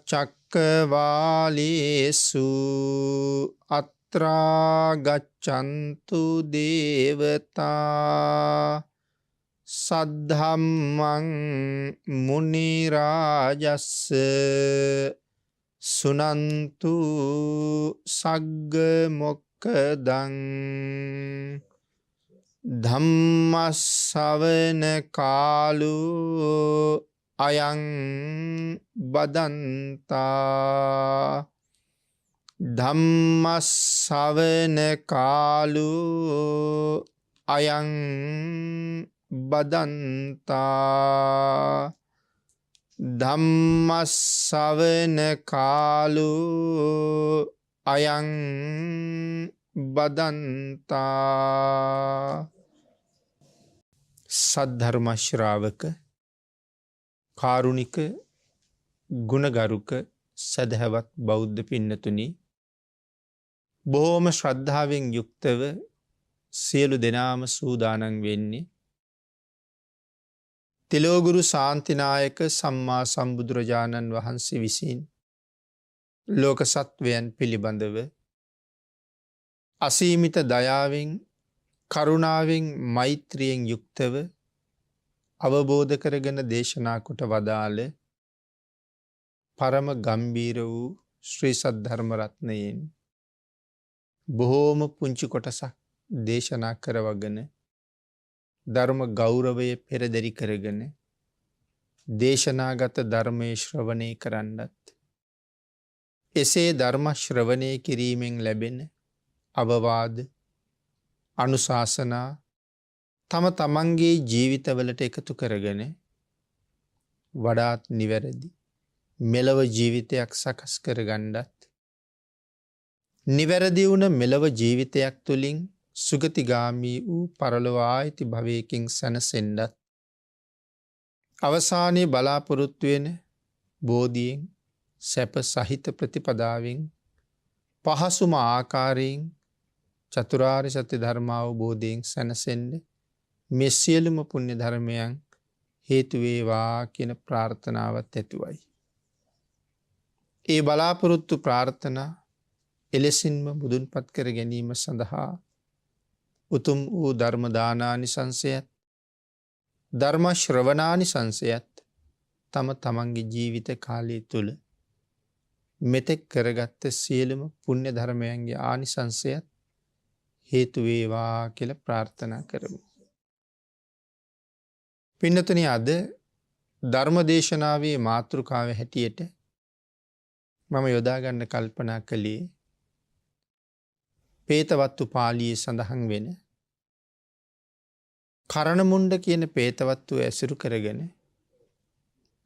චක්කවාලේසු අත්‍රා ගච්ඡන්තු දේවතා සද්ධම්මං මුනි රාජස්ස සුනන්තු සග්ග මොක්ඛදං ධම්මස්සවන කාලෝ අයං බදන්තා ධම්මස්සවන කාලෝ අයං බදන්තා ධම්මස්සවන කාලෝ අයං බදන්තා. සද්ධර්ම ශ්‍රාවක කාරුණික ගුණගරුක සදහවත් බෞද්ධ පින්නතුනි, බොහෝම ශ්‍රද්ධාවෙන් යුක්තව සියලු දෙනාම සූදානම් වෙන්නේ තිලෝගුරු ශාන්තිනායක සම්මා සම්බුදුරජාණන් වහන්සේ විසින් ලෝක සත්වයන් පිළිබඳව අසීමිත දයාවෙන් කරුණාවෙන් මෛත්‍රියෙන් යුක්තව අවබෝධ කරගෙන දේශනා කොට වදාළ පරම ගම්බීර වූ ශ්‍රී සද්ධර්ම රත්නයෙන් බොහෝම පුංචි කොටසක් දේශනා කරවගෙන ධර්ම ගෞරවය පෙරදරි කරගෙන දේශනාගත ධර්මයේ ශ්‍රවණය කරන්නත්, එසේ ධර්ම ශ්‍රවණය කිරීමෙන් ලැබෙන අවවාද අනුශාසනා තම තමන්ගේ ජීවිතවලට එකතු කරගෙන වඩාත් නිවැරදි මෙලව ජීවිතයක් සකස් කරගන්නත්, නිවැරදි වුණ මෙලව ජීවිතයක් තුළින් සුගතිගාමී වූ පරලොව ආයිති භවයකින් සැනසෙන්නත්, අවසානයේ බලාපොරොත්තු වෙන බෝධියෙන් සැප සහිත ප්‍රතිපදාවෙන් පහසුම ආකාරයෙන් චතුරාර්ය සත්‍ය ධර්ම අවබෝධයෙන් සැනසෙන්න මේ සියලුම පුණ්‍ය ධර්මයන් හේතු වේවා කියන ප්‍රාර්ථනාවත් ඇතුවයි. ඒ බලාපොරොත්තු ප්‍රාර්ථනා එලෙසින්ම මුදුන්පත් කර ගැනීම සඳහා උතුම් වූ ධර්ම දානානිසංසයත් ධර්ම ශ්‍රවණානිසංසයත් තම තමන්ගේ ජීවිත කාලය තුළ මෙතෙක් කරගත්ත සියලුම පුණ්‍ය ධර්මයන්ගේ ආනිසංසයත් හේතු වේවා කියලා ප්‍රාර්ථනා කරමු. පින්නතුනි, අද ධර්ම දේශනාවේ මාතෘකාව හැටියට මම යොදාගන්න කල්පනා කළේ පේතවත්තු පාළියේ සඳහන් වෙන කරණමුණ්ඩ කියන පේතවත්තුව ඇසුරු කරගෙන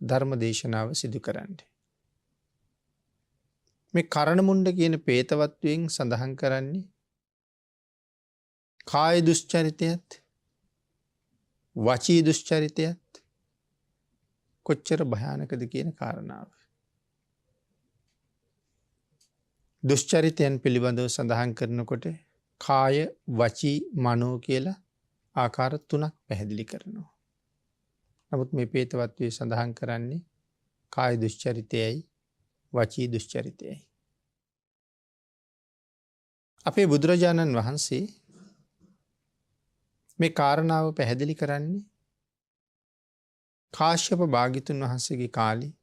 ධර්ම දේශනාව සිදු කරන්න. මේ කරණමුණ්ඩ කියන පේතවත්වයෙන් සඳහන් කරන්නේ කාය දුෂ්චරිතයත් වචී දුෂ්චරිතයත් කොච්චර භයානකද කියන කාරණාව. දුෂ්චරිතයන් පිළිබඳව සඳහන් කරනකොට කාය වචී මනෝ කියලා ආකාර 3ක් පැහැදිලි කරනවා. නමුත් මේ පේතවත්වයේ සඳහන් කරන්නේ කාය දුෂ්චරිතයයි වචී දුෂ්චරිතයයි. අපේ බුදුරජාණන් වහන්සේ මේ කාරණාව පැහැදිලි කරන්නේ කාශ්‍යප භාග්‍යතුන් වහන්සේගේ කාලේ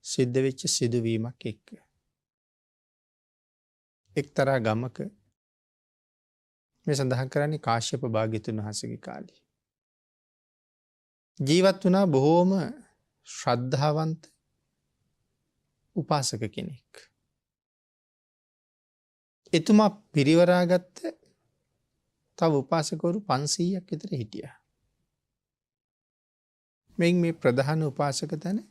සිද්ධ වෙච්ච සිදුවීමක් එක්ක. එක්තරා ගමක මේ සඳහන් කරන්නේ කාශ්‍යප භාග්‍යතුන් වහන්සේගේ කාලේ ජීවත් වුණා බොහෝම ශ්‍රද්ධාවන්ත උපාසක කෙනෙක්. එතුමා පිරිවරාගත්ත තව උපාසකවරු 500ක් විතර හිටියා. මේ ප්‍රධාන උපාසක තැන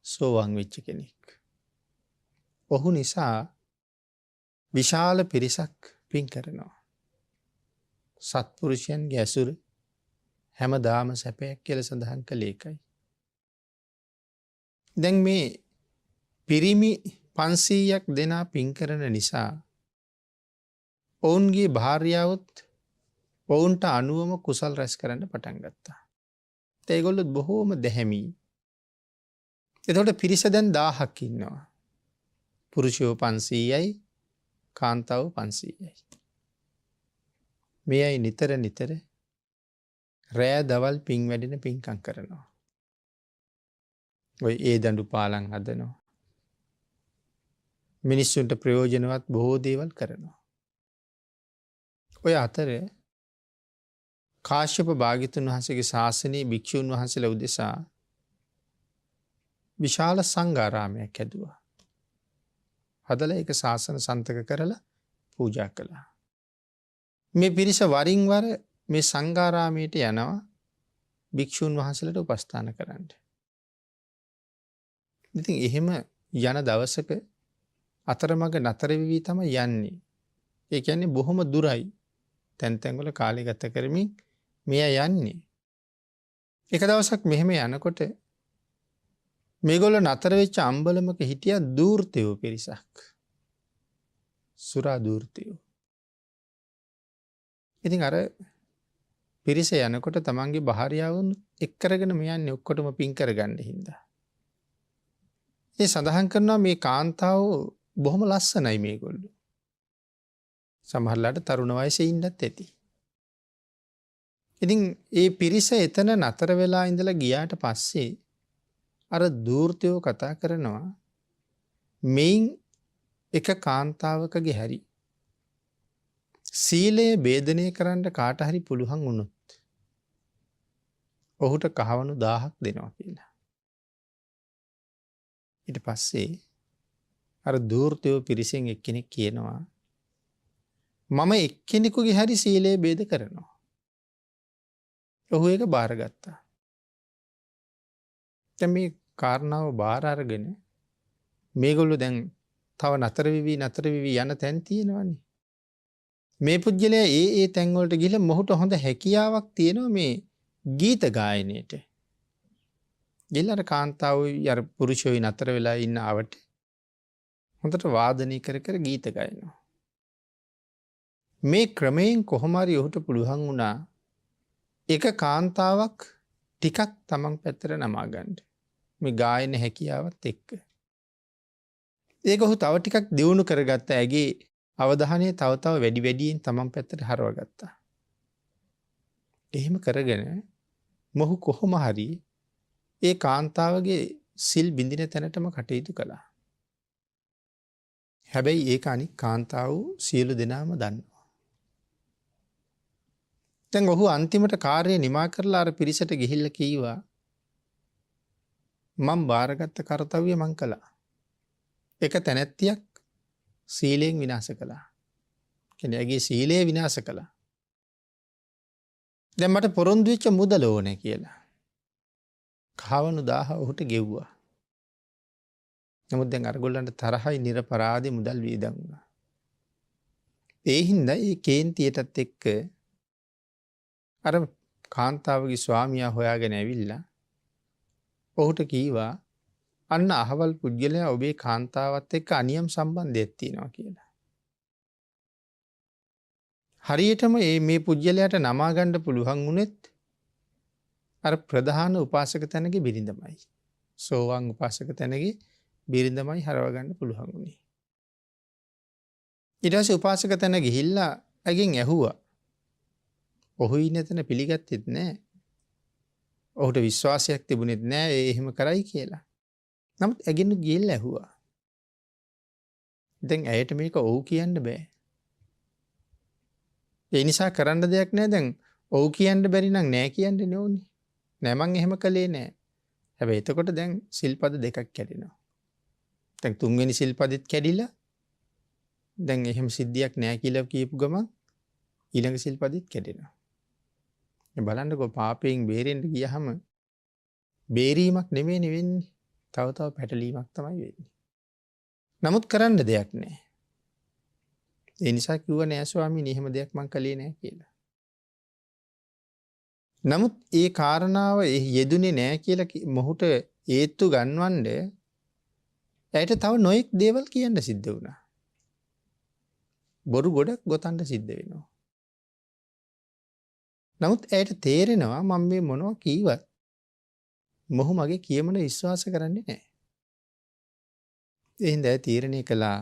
සෝවාන් වෙච්ච කෙනෙක්. ඔහු නිසා විශාල පිරිසක් පින් කරනවා. සත්පුරුෂයන්ගේ ඇසුර හැමදාම සැපයක් කියලා සඳහන් කළේ ඒකයි. දැන් මේ පිරිමි 500ක් දෙනා පින් කරන නිසා ඔවුන්ගේ භාර්යාවොත් ඔවුන්ට අනුවම කුසල් රැස් කරන්න පටන් ගත්තා. ඒගොල්ලොත් බොහෝම දැහැමි. එතකොට පිරිස දැන් 1000ක් ඉන්නවා. පුරුෂයෝ 500යි කාන්තාව 500යි. මේ අය නිතර නිතර රෑ දවල් පින් වැඩෙන පින්කම් කරනවා. ඔය ඒ දඬු පාලම් හදනවා. මිනිස්සුන්ට ප්‍රයෝජනවත් බොහෝ දේවල් කරනවා. ඔය අතර කාශ්‍යප භාග්‍යතුන් වහන්සේගේ ශාසනයේ භික්ෂුන් වහන්සේලා උදෙසා විශාල සංඝාරාමයක් හැදුවා. හදලා ඒක ශාසන සන්තක කරලා පූජා කළා. මේ පිරිස වරින් වර මේ සංඝාරාමයට යනවා භික්ෂුන් වහන්සේලාට උපස්ථාන කරන්න. ඉතින් එහෙම යන දවසක අතරමඟ නතර වෙවි තමයි යන්නේ. ඒ කියන්නේ බොහොම දුරයි. තැන් තැන් වල කාලය ගත කරමින් මෙයා යන්නේ. එක දවසක් මෙහෙම යනකොට මේගොල්ලෝ නතර වෙච්ච අම්බලමක හිටියා දූර්තයෝ පිරිසක්. සුරා දූර්තයෝ. ඉතින් අර පිරිස යනකොට තමන්ගේ භාර්යාවුන් එක් කරගෙන මෙයන්නේ ඔක්කොටම පින් කරගන්න හින්දා. ඒ සඳහන් කරනවා මේ කාන්තාව බොහොම ලස්සනයි මේගොල්ලෝ. සමහරලාට තරුණ වයසේ ඉන්නත් ඇති. ඉතින් ඒ පිරිස එතන නතර වෙලා ඉඳලා ගියාට පස්සේ අර දූර්තයෝ කතා කරනවා මෙයින් එක කාන්තාවකගේ හැරි සීලය බේදනය කරන්න කාට හරි පුළුවන් වුණොත් ඔහුට කහවණු 1000ක් දෙනවා කියලා. ඊට පස්සේ අර දූර්තයෝ පිරිසෙන් එක්කෙනෙක් කියනවා මම එක්කෙනෙකුගේ හරි සීලය බේද කරනවා. ඔහු ඒක බාරගත්තා. දැන් මේ කාරණාව බාර අරගෙන මේගොල්ලෝ දැන් තව නතර වෙවි යන තැන් තියෙනවනේ. මේ පුජ්‍යලයා ඒ තැන් වලට ගිහලා මොහුට හොඳ හැකියාවක් තියෙනවා මේ ගීත ගායනයේට. ගිහලා කාන්තාවෝයි අර පුරුෂයෝයි නතර වෙලා ඉන්න ආවට හොඳට වාදනය කර කර ගීත ගායනවා. මේ ක්‍රමයෙන් කොහොම හරි ඔහුට පුළුවන් වුණා එක කාන්තාවක් ටිකක් තමන් පැත්තට නමා ගන්න. මේ ගායන හැකියාවත් එක්ක. ඒක ඔහු තව ටිකක් දියුණු කරගත්ත. ඇගේ අවධානය තව තව වැඩි වැඩියෙන් තමන් පැත්තට හරවගත්තා. එහෙම කරගෙන මොහු කොහොම හරි ඒ කාන්තාවගේ සිල් බිඳින තැනටම කටයුතු කළා. හැබැයි ඒක අනික් කාන්තාව සියලු දෙනාම දන්නවා. දැන් ඔහු අන්තිමට කාර්යය නිමා කරලා අර පිරිසට ගිහිල්ලා කීවා මම බාරගත්ත කාර්යය මං කළා. එක තැනැත්තියක් සීලයෙන් විනාශ කළා. කියන්නේ ඇගේ සීලය විනාශ කළා. දැන් මට පොරොන්දු වෙච්ච මුදල ඕනේ කියලා. කහවණු 1000 ඔහුට ගෙව්වා. නමුත් දැන් අරගොල්ලන්ට තරහයි නිර්පරාදී මුදල් වියදම් වුණා. ඒ හින්දා මේ කේන්තියටත් එක්ක අර කාන්තාවගේ ස්වාමියා හොයාගෙන ඇවිල්ලා ඔහුට කීවා අන්න අහවල් පුද්ගලයා ඔබේ කාන්තාවත් එක්ක අනියම් සම්බන්ධයක් තියෙනවා කියලා. හරියටම මේ පුද්ගලයාට නමා ගන්න පුළුවන් වුණෙත් අර ප්‍රධාන උපාසක තැනගේ බිරිඳමයි. සෝවාන් උපාසක තැනගේ බිරිඳමයි හරව ගන්න පුළුවන් වුණේ. ඊට පස්සේ උපාසක තැන ගිහිල්ලා අගෙන් ඇහුවා. ඔහු ඉන්න තැන පිළිගත්තෙත් නෑ. ඔහුට විශ්වාසයක් තිබුණෙත් නෑ ඒ එහෙම කරයි කියලා. නමුත් ඇගෙන ගිහිල්ලා ඇහුවා. දැන් ඇයට මේක ඔව් කියන්න බෑ. ඒ නිසා කරන්න දෙයක් නෑ. දැන් ඔව් කියන්න බැරි නම් නෑ කියන්න ඕනේ. නෑ මං එහෙම කළේ නෑ. හැබැයි එතකොට දැන් සිල්පද දෙකක් කැඩෙනවා. දැන් තුන්වෙනි සිල්පදෙත් කැඩිලා දැන් එහෙම සිද්ධියක් නෑ කියලා කියපු ගමන් ඊළඟ සිල්පදෙත් කැඩෙනවා. බලන්නකෝ පාපයෙන් බේරෙන්න ගියහම බේරීමක් නෙමෙයි වෙන්නේ. තව තව පැටලීමක් තමයි වෙන්නේ. නමුත් කරන්න දෙයක් නැහැ. ඒ නිසා කිව්වා නෑ ස්වාමීනි එහෙම දෙයක් මං කළේ නෑ කියලා. නමුත් ඒ කාරණාව යෙදුනේ නෑ කියලා මොහුට ඒත්තු ගන්නවන්න ඇයට තව නොයෙක් දේවල් කියන්න සිද්ධ වුණා. බොරු ගොඩක් ගොතන්න සිද්ධ වෙනවා. නමුත් ඇයට තේරෙනවා මම මේ මොනවා කීවත් මොහු මගේ කියමන විශ්වාස කරන්නේ නැහැ. ඒ හින්දා ඇය තීරණය කළා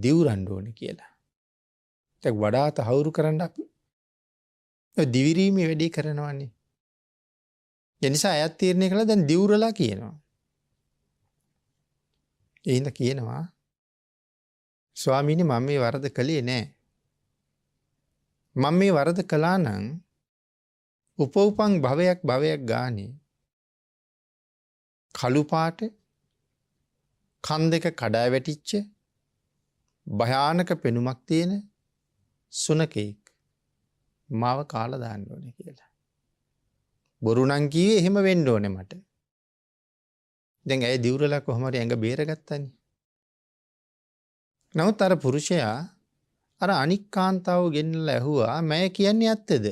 දිවුරන්න ඕනේ කියලා. දැන් වඩා තහවුරු කරන්න අපි ඔය දිවිරීමේ වැඩේ කරනවානේ. ඒ නිසා අයත් තීරණය කළා දැන් දිවුරලා කියනවා. ඒ හින්දා කියනවා ස්වාමීනි මම මේ වරද කළේ නෑ. මම මේ වරද කළා නම් උපෝපං භවයක් ගානේ කළු පාට කන් දෙක කඩා වැටිච්ච භයානක පෙනුමක් තියෙන සුනකෙක් මාව කාලා දාන්න ඕනේ කියලා. බොරු නම් කිව්වේ එහෙම වෙන්න ඕනේ මට. දැන් ඇය දිවුරලා කොහොම හරි ඇඟ බේරගත්තනේ. නමුත් අර පුරුෂයා අර අනික් කාන්තාව ගෙන්නලා ඇහුවා මම කියන්නේ ඇත්තද?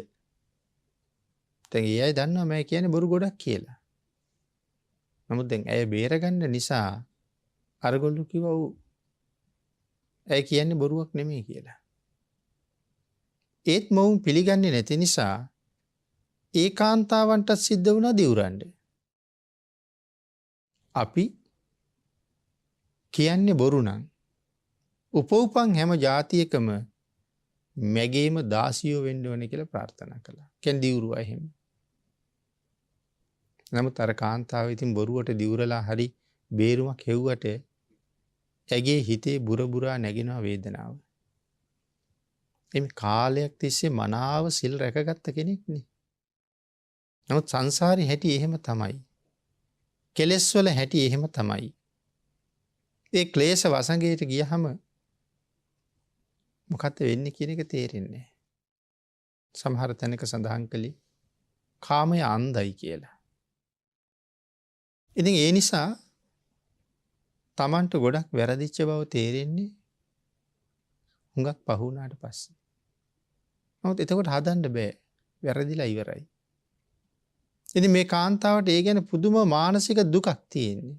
දැන් ඒ අය දන්නවා මම කියන්නේ බොරු ගොඩක් කියලා. නමුත් දැන් ඇය බේරගන්න නිසා අරගොල්ලෝ කිව්වා ඔව් ඇය කියන්නේ බොරුවක් නෙමෙයි කියලා. ඒත් මොවුන් පිළිගන්නේ නැති නිසා ඒ කාන්තාවන්ට සිද්ධ වුණා දිවුරන්න. අපි කියන්නේ බොරු නම් උපෝපං හැම જાතියකම මැගේම දාසියෝ වෙන්න ඕනේ කියලා ප්‍රාර්ථනා කළා. කියන්නේ දිවුරුවා එහෙම. නමුත් අර කාන්තාව ඉතින් බොරුවට දිවුරලා හරි බේරුමක් හෙව්වට ඇගේ හිතේ බුරබුරා නැගෙනවා වේදනාව. එමේ කාලයක් තිස්සේ මනාව සිල් රැකගත්ත කෙනෙක්නේ. නමුත් සංසාරේ හැටි එහෙම තමයි. කෙලෙස් වල හැටි එහෙම තමයි. ඒ ක්ලේශ වසඟයට ගියහම මොකක්ද වෙන්නේ කියන එක තේරෙන්නේ නැහැ. සමහර තැනක සඳහන් කළේ කාමය අන්ධයි කියලා. ඉතින් ඒ නිසා Tamanට ගොඩක් වැරදිච්ච බව තේරෙන්නේ හුඟක් පහු වුණාට පස්සේ. නමුත් එතකොට හදන්න බෑ. වැරදිලා ඉවරයි. ඉතින් මේ කාන්තාවට ඒ ගැන පුදුම මානසික දුකක් තියෙන්නේ.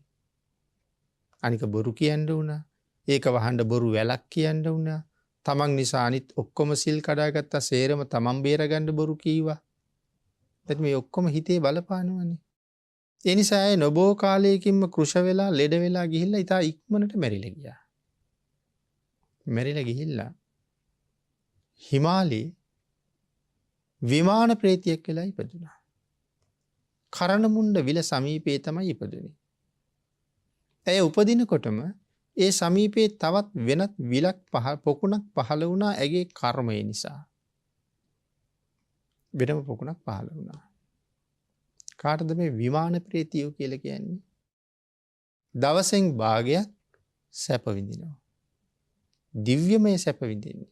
අනික බොරු කියන්න වුණා. ඒක වහන්න බොරු වැලක් කියන්න වුණා. තමන් නිසා අනිත් ඔක්කොම සිල් කඩාගත්තා සේරම තමන් බේරගන්න බොරු කීවා. එතකොට මේ ඔක්කොම හිතේ බලපානවනේ. ඒ නිසා ඒ නොබෝ කාලයකින්ම කෘෂ වෙලා ලෙඩ වෙලා ගිහිල්ලා ඉතා ඉක්මනට මැරිලා ගියා. මැරිලා ගිහිල්ලා හිමාලයේ විමාන ප්‍රේතියෙක් වෙලා ඉපදුනා. කරණමුණ්ඩ විල සමීපයේ තමයි ඉපදුනේ. ඇය උපදිනකොටම ඒ සමීපයේ තවත් වෙනත් විලක් පොකුණක් පහළ වුණා ඇගේ කර්මය නිසා. වෙනම පොකුණක් පහළ වුණා. කාටද මේ විමාන ප්‍රේතියෝ කියලා කියන්නේ? දවසෙන් භාගයක් සැප විඳිනවා. දිව්‍යමය සැප විඳින්නේ.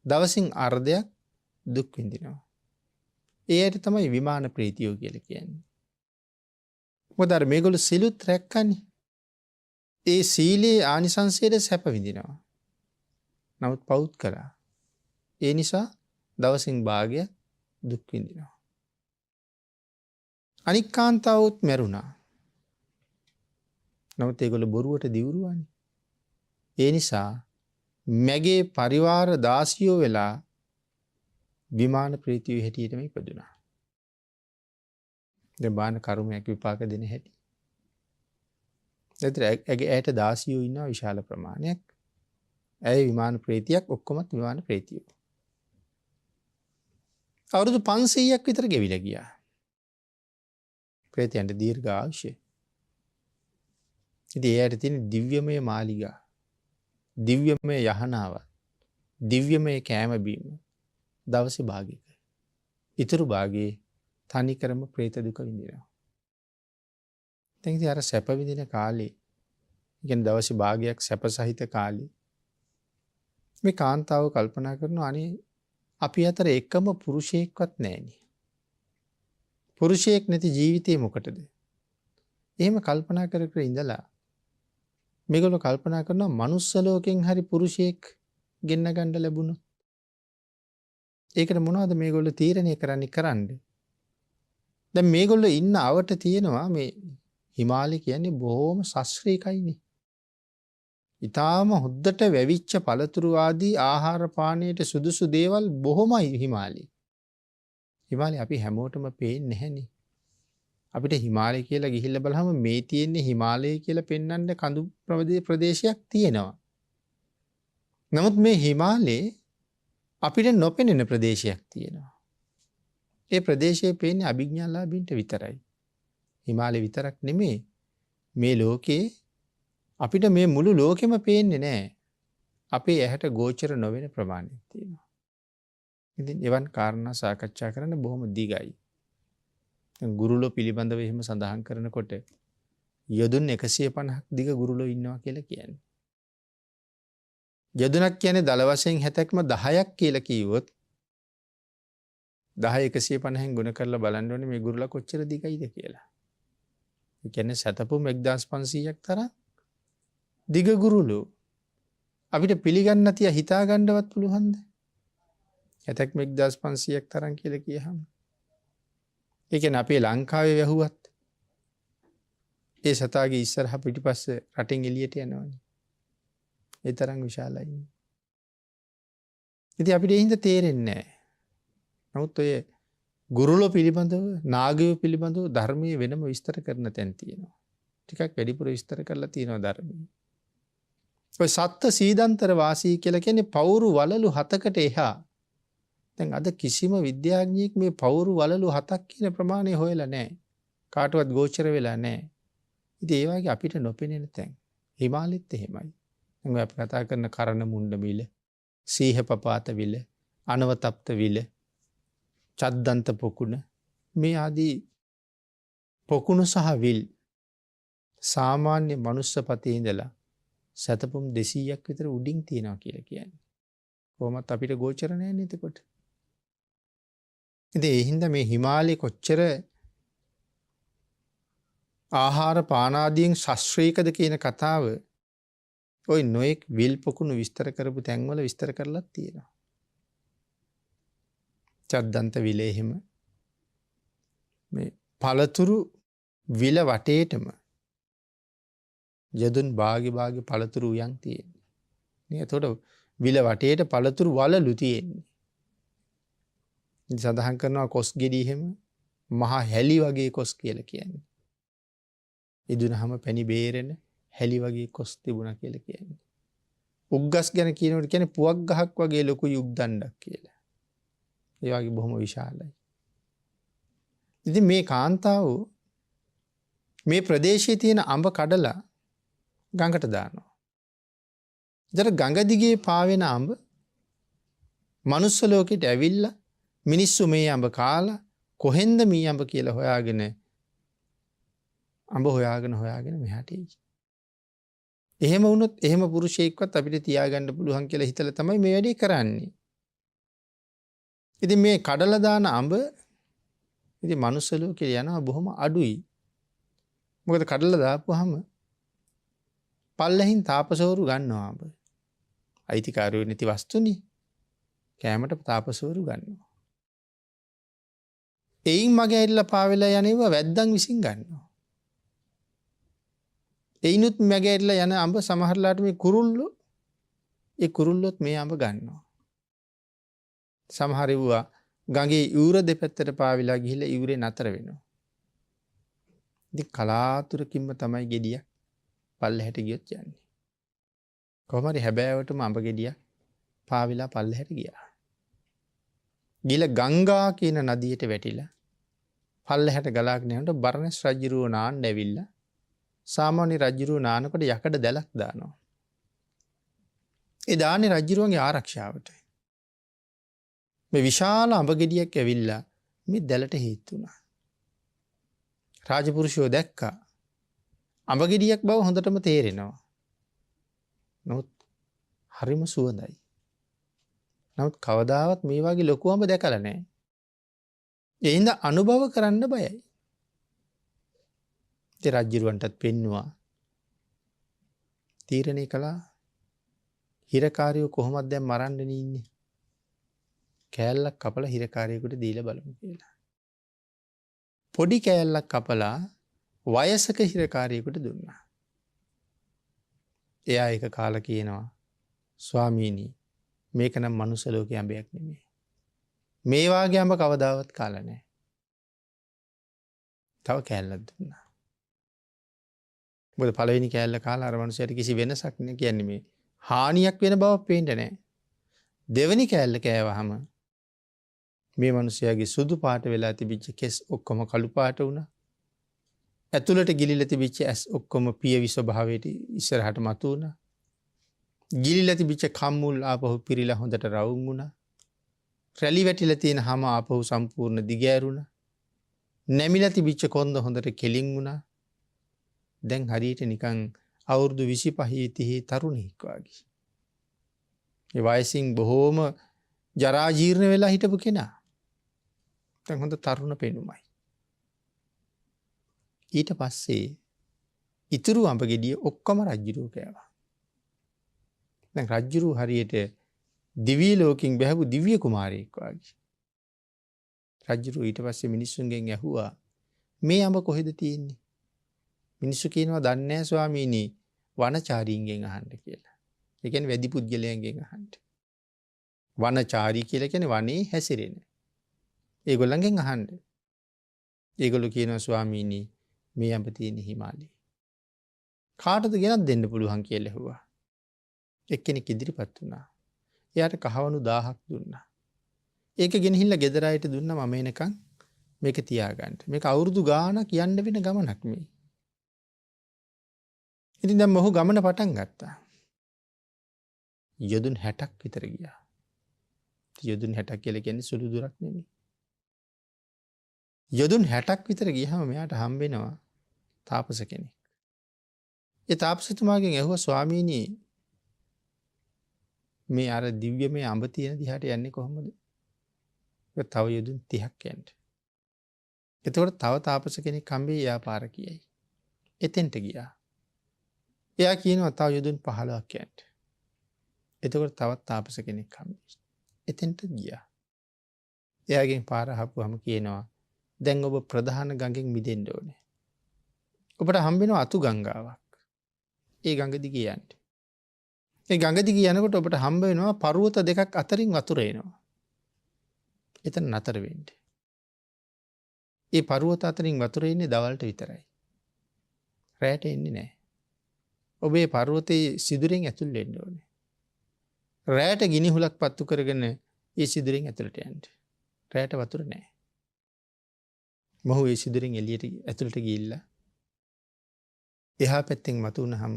දවසින් අර්ධයක් දුක් විඳිනවා. ඒ ඇයට තමයි විමාන ප්‍රේතියෝ කියලා කියන්නේ. මොකද අර මේගොල්ලෝ සිලුත් රැක්කනේ. ඒ සීලේ ආනිසංසයට සැප විඳිනවා. නමුත් පවුත් කළා. ඒ නිසා දවසින් භාගයක් දුක් විඳිනවා. අනික් කාන්තාවොත් මැරුණා. නමුත් ඒගොල්ලෝ බොරුවට දිවුරුවානේ. ඒ නිසා මැගේ පරිවාර දාසියෝ වෙලා විමාන ප්‍රේතියෝ හැටියටම ඉපදුනා. දැන් බාන කර්මයක් විපාක දෙන හැටි. ඇයට දාසියෝ ඉන්නවා විශාල ප්‍රමාණයක්. ඇය විමාන ප්‍රේතියක් ඔක්කොමත් විමාන ප්‍රේතියෝ. අවුරුදු 500ක් විතර ගෙවිලා ගියා. ප්‍රේතයන්ට දීර්ඝ ආයුෂය. ඉතින් එයාට තියෙන දිව්‍යමය මාලිගා, දිව්‍යමය යහනාව, දිව්‍යමය කෑම බීම දවසේ භාගයක. ඊතුරු භාගයේ තනිකරම ප්‍රේත දුක විඳිනවා. දැන් ඉතින් අර සැප විඳින කාලේ, කියන්නේ දවසේ භාගයක් සැප සහිත කාලේ මේ කාන්තාව කල්පනා කරනවා අනේ අපි අතර එකම පුරුෂයෙක්වත් නැහෙනේ. පුරුෂයෙක් නැති ජීවිතේ මොකටද? එහෙම කල්පනා කර කර ඉඳලා මේගොල්ලෝ කල්පනා කරනවා මනුස්ස ලෝකෙන් හරි පුරුෂයෙක් ගෙන්න ගන්න ලැබුණොත්. ඒකට මොනවද මේගොල්ලෝ තීරණය කරන්නේ? දැන් මේගොල්ලෝ ඉන්න අවට තියෙනවා මේ හිමාලය කියන්නේ බොහොම ශාස්ත්‍රීයයිනේ. ඊටාම හොද්දට වැවිච්ච පළතුරු ආදී ආහාර පානයට සුදුසු දේවල් බොහොමයි හිමාලයේ. හිමාලය අපි හැමෝටම පේන්නේ නැහනේ. අපිට හිමාලය කියලා ගිහිල්ලා බලහම මේ තියෙන්නේ හිමාලය කියලා පෙන්වන්න කඳු ප්‍රදේශයක් තියෙනවා. නමුත් මේ හිමාලයේ අපිට නොපෙනෙන ප්‍රදේශයක් තියෙනවා. ඒ ප්‍රදේශයේ පේන්නේ අභිඥාලාභීන්ට විතරයි. හිමාලය විතරක් නෙමෙයි. මේ ලෝකේ අපිට මේ මුළු ලෝකෙම පේන්නේ නැහැ. අපේ ඇහැට ගෝචර නොවන ප්‍රමාණයක් තියෙනවා. ඉතින් එවන් කාරණා සාකච්ඡා කරන්න බොහොම දිගයි. ගුරුලෝ පිළිබඳව එහෙම සඳහන් කරනකොට යොදුන් 150ක් දිග ගුරුලෝ ඉන්නවා කියලා කියන්නේ. යොදුනක් කියන්නේ දල වශයෙන් 70ක්ම 10ක් කියලා කිව්වොත් 10 150න් ගුණ කරලා බලන්න ඕනේ මේ ගුරුලා කොච්චර දිගයිද කියලා. ඒ කියන්නේ සතපුම් 1500ක් තරම් දිග ගුරුලෝ අපිට පිළිගන්න තියා හිතා ගන්නවත් පුළුවන්ද? 70ක්ම 1500ක් තරම් කියලා කියහම ඒ කියන්නේ අපේ ලංකාවේ වැහුවත් ඒ සතාගේ ඉස්සරහ පිටිපස්ස රටින් එළියට යනවනේ. ඒ තරම් විශාලයි. ඉතින් අපිට ඒ හින්දා තේරෙන්නේ නැහැ. නමුත් ඔය ගුරුලෝ පිළිබඳව නාගයෝ පිළිබඳව ධර්මයේ වෙනම විස්තර කරන තැන් තියෙනවා. ටිකක් වැඩිපුර විස්තර කරලා තියෙනවා ධර්මයේ. ඔය සත්ත්ව සීදන්තර වාසී කියලා කියන්නේ පවුරු වලලු 7කට එහා. දැන් අද කිසිම විද්‍යාඥයෙක් මේ පවුරු වලලු 7ක් කියන ප්‍රමාණය හොයලා නැහැ. කාටවත් ගෝචර වෙලා නැහැ. ඉතින් ඒ වගේ අපිට නොපෙනෙන තැන් හිමාලෙත් එහෙමයි. දැන් අපි කතා කරන කරණ මුණ්ඩ විල, සීහපපාත විල, අනවතප්ත විල, චද්දන්ත පොකුණ මේ ආදී පොකුණු සහ විල් සාමාන්‍ය මනුස්ස පතේ ඉඳලා සතපුම් 200ක් විතර උඩින් තියනවා කියලා කියන්නේ. කොහොමත් අපිට ගෝචර නැහැ නේද එතකොට? ඉතින් ඒ හින්දා මේ හිමාලයේ කොච්චර ආහාර පාන ආදියෙන් ශාස්ත්‍රීයකද කියන කතාව ওই නොඑක් විල් පොකුණු විස්තර කරපු තැන්වල විස්තර කරලා තියෙනවා. චද්දන්ත විලේ එහෙම මේ පළතුරු විල වටේටම යදුන් භාගේ පළතුරු උයන් තියෙන්නේ. නේ එතකොට විල වටේට පළතුරු වලලු තියෙන්නේ. ඉතින් සඳහන් කරනවා කොස් ගෙඩි එහෙම මහා හැලි වගේ කොස් කියලා කියන්නේ. ඉදුණහම පැණි බේරෙන හැලි වගේ කොස් තිබුණා කියලා කියන්නේ. උග්ගස් ගැන කියනකොට කියන්නේ පුවක් ගහක් වගේ ලොකු යුග්දණ්ඩක් කියලා. ඒ වගේ බොහොම විශාලයි. ඉතින් මේ කාන්තාව මේ ප්‍රදේශයේ තියෙන අඹ කඩලා ගඟට දානවා. ඉතින් ගඟ දිගේ පාවෙන අඹ මනුස්ස ලෝකෙට ඇවිල්ලා මිනිස්සු මේ අඹ කාලා කොහෙන්ද මේ අඹ කියලා හොයාගෙන අඹ හොයාගෙන මෙහාට එයි. එහෙම වුණොත් එහෙම පුරුෂයෙක්වත් අපිට තියාගන්න පුළුවන් කියලා හිතලා තමයි මේ වැඩේ කරන්නේ. ඉතින් මේ කඩලා දාන අඹ ඉතින් මනුස්ස ලෝකේ යනවා බොහොම අඩුයි. මොකද කඩලා දාපුවාම පල්ලෙහින් තාපසවරු ගන්නවා අඹ. අයිතිකාරයෝ නැති වස්තුනේ. කැමට තාපසවරු ගන්නවා. එයින් මගේ ඇරිලා පාවෙලා යනවා වැද්දන් විසින් ගන්නවා. එයිනුත් මගේ ඇරිලා යන අඹ සමහරලාට මේ කුරුල්ලෝ ඒ කුරුල්ලොත් මේ අඹ ගන්නවා. සමහර ඒවා ගඟේ ඉවුර දෙපැත්තට පාවිලා ගිහිල්ලා ඉවුරේ නතර වෙනවා. ඉතින් කලාතුරකින්ම තමයි ගෙඩිය පල්ලෙහාට ගියොත් යන්නේ. කොහොම හරි හැබෑවටම අඹ ගෙඩිය පාවිලා පල්ලෙහාට ගියා. ගිහලා ගංගා කියන නදියට වැටිලා පල්ලෙහාට ගලාගෙන යනකොට බරණස් රජුරුව නාන්න ඇවිල්ලා සාමාන්‍ය රජුරුව නානකොට යකඩ දැලක් දානවා. ඒ දාන්නේ රජුරුවන්ගේ ආරක්ෂාවට. මේ විශාල අඹ ගෙඩියක් ඇවිල්ලා මේ දැලට හේතු වුණා. රාජපුරුෂයෝ දැක්කා. අඹ ගෙඩියක් බව හොඳටම තේරෙනවා. නමුත් හරිම සුවඳයි. නමුත් කවදාවත් මේ වගේ ලොකු අඹ දැකලා නැහැ. ඒ හින්දා අනුභව කරන්න බයයි. ඉතින් රජුරවන්ටත් පෙන්නවා. තීරණය කළා. හිරකාරයෝ කොහොමද දැන් මරන්න ඉන්නේ? කෑල්ලක් කපලා හිරකාරයෙකුට දීලා බලමු කියලා. පොඩි කෑල්ලක් කපලා වයසක හිරකාරයෙකුට දුන්නා. එයා ඒක කාලා කියනවා ස්වාමීනි මේක නම් මනුස්ස ලෝකයේ අඹයක් නෙමෙයි. මේ වාගේ අඹ කවදාවත් කාලා නැහැ. තව කෑල්ලක් දුන්නා. මොකද පළවෙනි කෑල්ල කාලා අර මනුස්සයාට කිසි වෙනසක් නෑ. කියන්නේ මේ හානියක් වෙන බවක් පේන්නේ නෑ. දෙවෙනි කෑල්ල කෑවහම මේ මනුස්සයාගේ සුදු පාට වෙලා තිබිච්ච කෙස් ඔක්කොම කළු පාට වුණා. ඇතුළට ගිලිලා තිබිච්ච ඇස් ඔක්කොම පියවි ස්වභාවයට ඉස්සරහට මතු වුණා. ගිලිලා තිබිච්ච කම්මුල් ආපහු පිරීලා හොඳට රවුම් වුණා. රැලි වැටිලා තියෙන හැම ආපහු සම්පූර්ණ දිගෑරුණා. නැමිලා තිබිච්ච කොන්ද හොඳට කෙලින් වුණා. දැන් හරියට නිකන් අවුරුදු 25 30 තරුණෙක් වගේ. ඒ වයසින් බොහෝම ජරා ජීර්ණ වෙලා හිටපු කෙනා. දැන් හොඳ තරුණ පෙනුමයි. ඊට පස්සේ ඉතුරු අඹ ගෙඩිය ඔක්කොම රජ්ජුරුව කෑවා. දැන් රජ්ජුරුව හරියට දිව්‍ය ලෝකෙන් බැහැපු දිව්‍ය කුමාරයෙක් වගේ. රජ්ජුරුව ඊට පස්සේ මිනිස්සුන්ගෙන් ඇහුවා මේ අඹ කොහෙද තියෙන්නේ? මිනිස්සු කියනවා දන්නේ නැහැ ස්වාමීනි, වනචාරීන්ගෙන් අහන්න කියලා. ඒ කියන්නේ වැඩි පුද්ගලයන්ගෙන් අහන්න. වනචාරී කියලා කියන්නේ වනේ හැසිරෙන. ඒගොල්ලන්ගෙන් අහන්න. ඒගොල්ලෝ කියනවා ස්වාමීනි මේ අඹ තියෙන හිමාලයේ. කාටද ගෙනත් දෙන්න පුළුවන් කියලා ඇහුවා. එක්කෙනෙක් ඉදිරිපත් වුණා. එයාට කහවණු 1000ක් දුන්නා. ඒක ගෙනහිල්ලා ගෙදර අයට දුන්නා මම එනකන් මේක තියාගන්න. මේක අවුරුදු ගාණක් යන්න වෙන ගමනක් මේ. ඉතින් දැන් මොහු ගමන පටන් ගත්තා. යොදුන් 60ක් විතර ගියා. යොදුන් 60ක් කියලා කියන්නේ සුළු දුරක් නෙමෙයි. යොදුන් 60ක් විතර ගියහම මෙයාට හම්බ වෙනවා තාපස කෙනෙක්. ඒ තාපසතුමාගෙන් ඇහුවා ස්වාමීනි මේ අර දිව්‍යමය අඹ තියෙන දිහාට යන්නේ කොහොමද? ඒක තව යොදුන් 30ක් යන්න. එතකොට තව තාපස කෙනෙක් හම්බෙයි යා පාර කියයි. එතෙන්ට ගියා. එයා කියනවා තව යොදුන් 15ක් යන්න. එතකොට තවත් තාපස කෙනෙක් හම්බෙයි. එතෙන්ට ගියා. එයාගෙන් පාර අහපුවම කියනවා දැන් ඔබ ප්‍රධාන ගඟෙන් මිදෙන්න ඕනේ. ඔබට හම්බ වෙනවා අතු ගංගාවක්. ඒ ගඟ දිගේ යන්න. ඒ ගඟ දිගේ යනකොට ඔබට හම්බ වෙනවා පර්වත දෙකක් අතරින් වතුර එනවා. එතන නතර වෙන්න. ඒ පර්වත අතරින් වතුර එන්නේ දවල්ට විතරයි. රැට එන්නේ නැහැ. ඔබ මේ පර්වතයේ සිදුරෙන් ඇතුල් වෙන්න ඕනේ. රැට ගිනි හුලක් පත්තු කරගෙන ඒ සිදුරෙන් ඇතුළට යන්න. රැට වතුර නැහැ. මොහු ඒ සිදුරෙන් එළියට ඇතුළට ගිහිල්ලා එහා පැත්තෙන් මතු වුණාම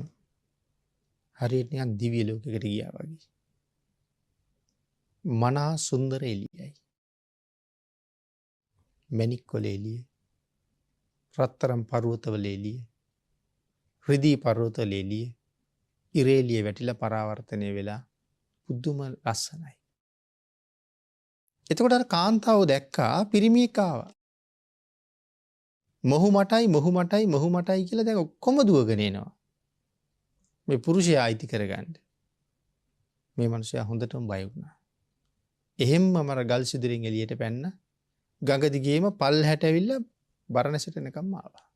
හරියට නිකන් දිව්‍ය ලෝකයකට ගියා වගේ. මනා සුන්දර එළියයි. මණික් වල එළිය. රත්තරන් පර්වතවල එළිය. රිදී පර්වතවල එළිය. ඉරේලිය වැටිලා පරාවර්තනය වෙලා පුදුම ලස්සනයි. එතකොට අර කාන්තාව දැක්කා පිරිමියෙක් ආවා. මොහු මටයි කියලා දැන් ඔක්කොම දුවගෙන එනවා. මේ පුරුෂයා අයිති කරගන්න. මේ මිනිසයා හොඳටම බය වුණා. එහෙම්ම මර ගල් සිදුරින් එළියට පැන්න ගඟ දිගේම පල්හැට ඇවිල්ලා බරණැසට එනකම් ආවා.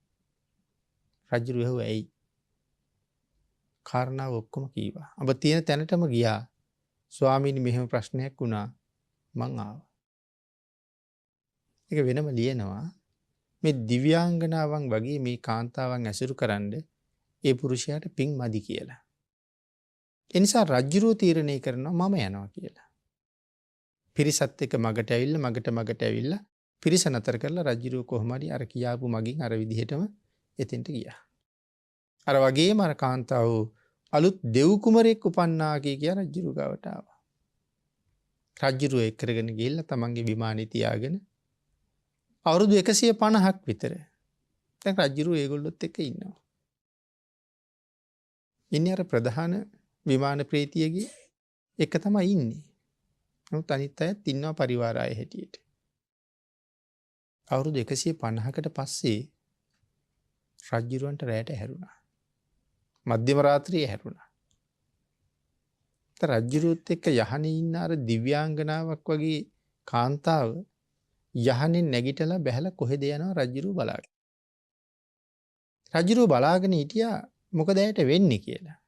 රජු ඇහුවා ඇයි? කාරණාව ඔක්කොම කීවා. ඔබ තියෙන තැනටම ගියා. ස්වාමීනි මෙහෙම ප්‍රශ්නයක් වුණා. මං ආවා. ඒක වෙනම ලියනවා. මේ දිව්‍යාංගනාවන් වගේ මේ කාන්තාවන් ඇසුරු කරන්න ඒ පුරුෂයාට පිං මදි කියලා. ඒ නිසා රජුරෝ තීරණය කරනවා මම යනවා කියලා. පිරිසත් එක්ක මගට ඇවිල්ලා පිරිස නතර කරලා රජුරෝ කොහොම හරි අර කියාපු මගින් අර විදිහටම එතෙන්ට ගියා. අර වගේම අර කාන්තාව අලුත් දෙව් කුමරෙක් උපන්නා කිය රජුරෝ ගාවට ආවා. රජුරෝ එක් කරගෙන ගිහිල්ලා තමන්ගේ විමානේ තියාගෙන අවුරුදු 150ක් විතර දැන් රජුරෝ ඒගොල්ලොත් එක්ක ඉන්නවා. ඉන්නේ අර ප්‍රධාන විමාන ප්‍රේතියගේ එක තමයි ඉන්නේ. නමුත් අනිත් අයත් ඉන්නවා පරිවාර අය හැටියට. අවුරුදු 150කට පස්සේ රජුරවන්ට රැයට හැරුණා. මධ්‍යම රාත්‍රියේ හැරුණා. රජුරුවත් එක්ක යහනේ ඉන්න අර දිව්‍යාංගනාවක් වගේ කාන්තාව යහනේ නැගිටලා බැහැලා කොහෙද යනවා රජුරුව බලාගෙන. රජුරුව බලාගෙන හිටියා මොකද ඇයට වෙන්නේ කියලා.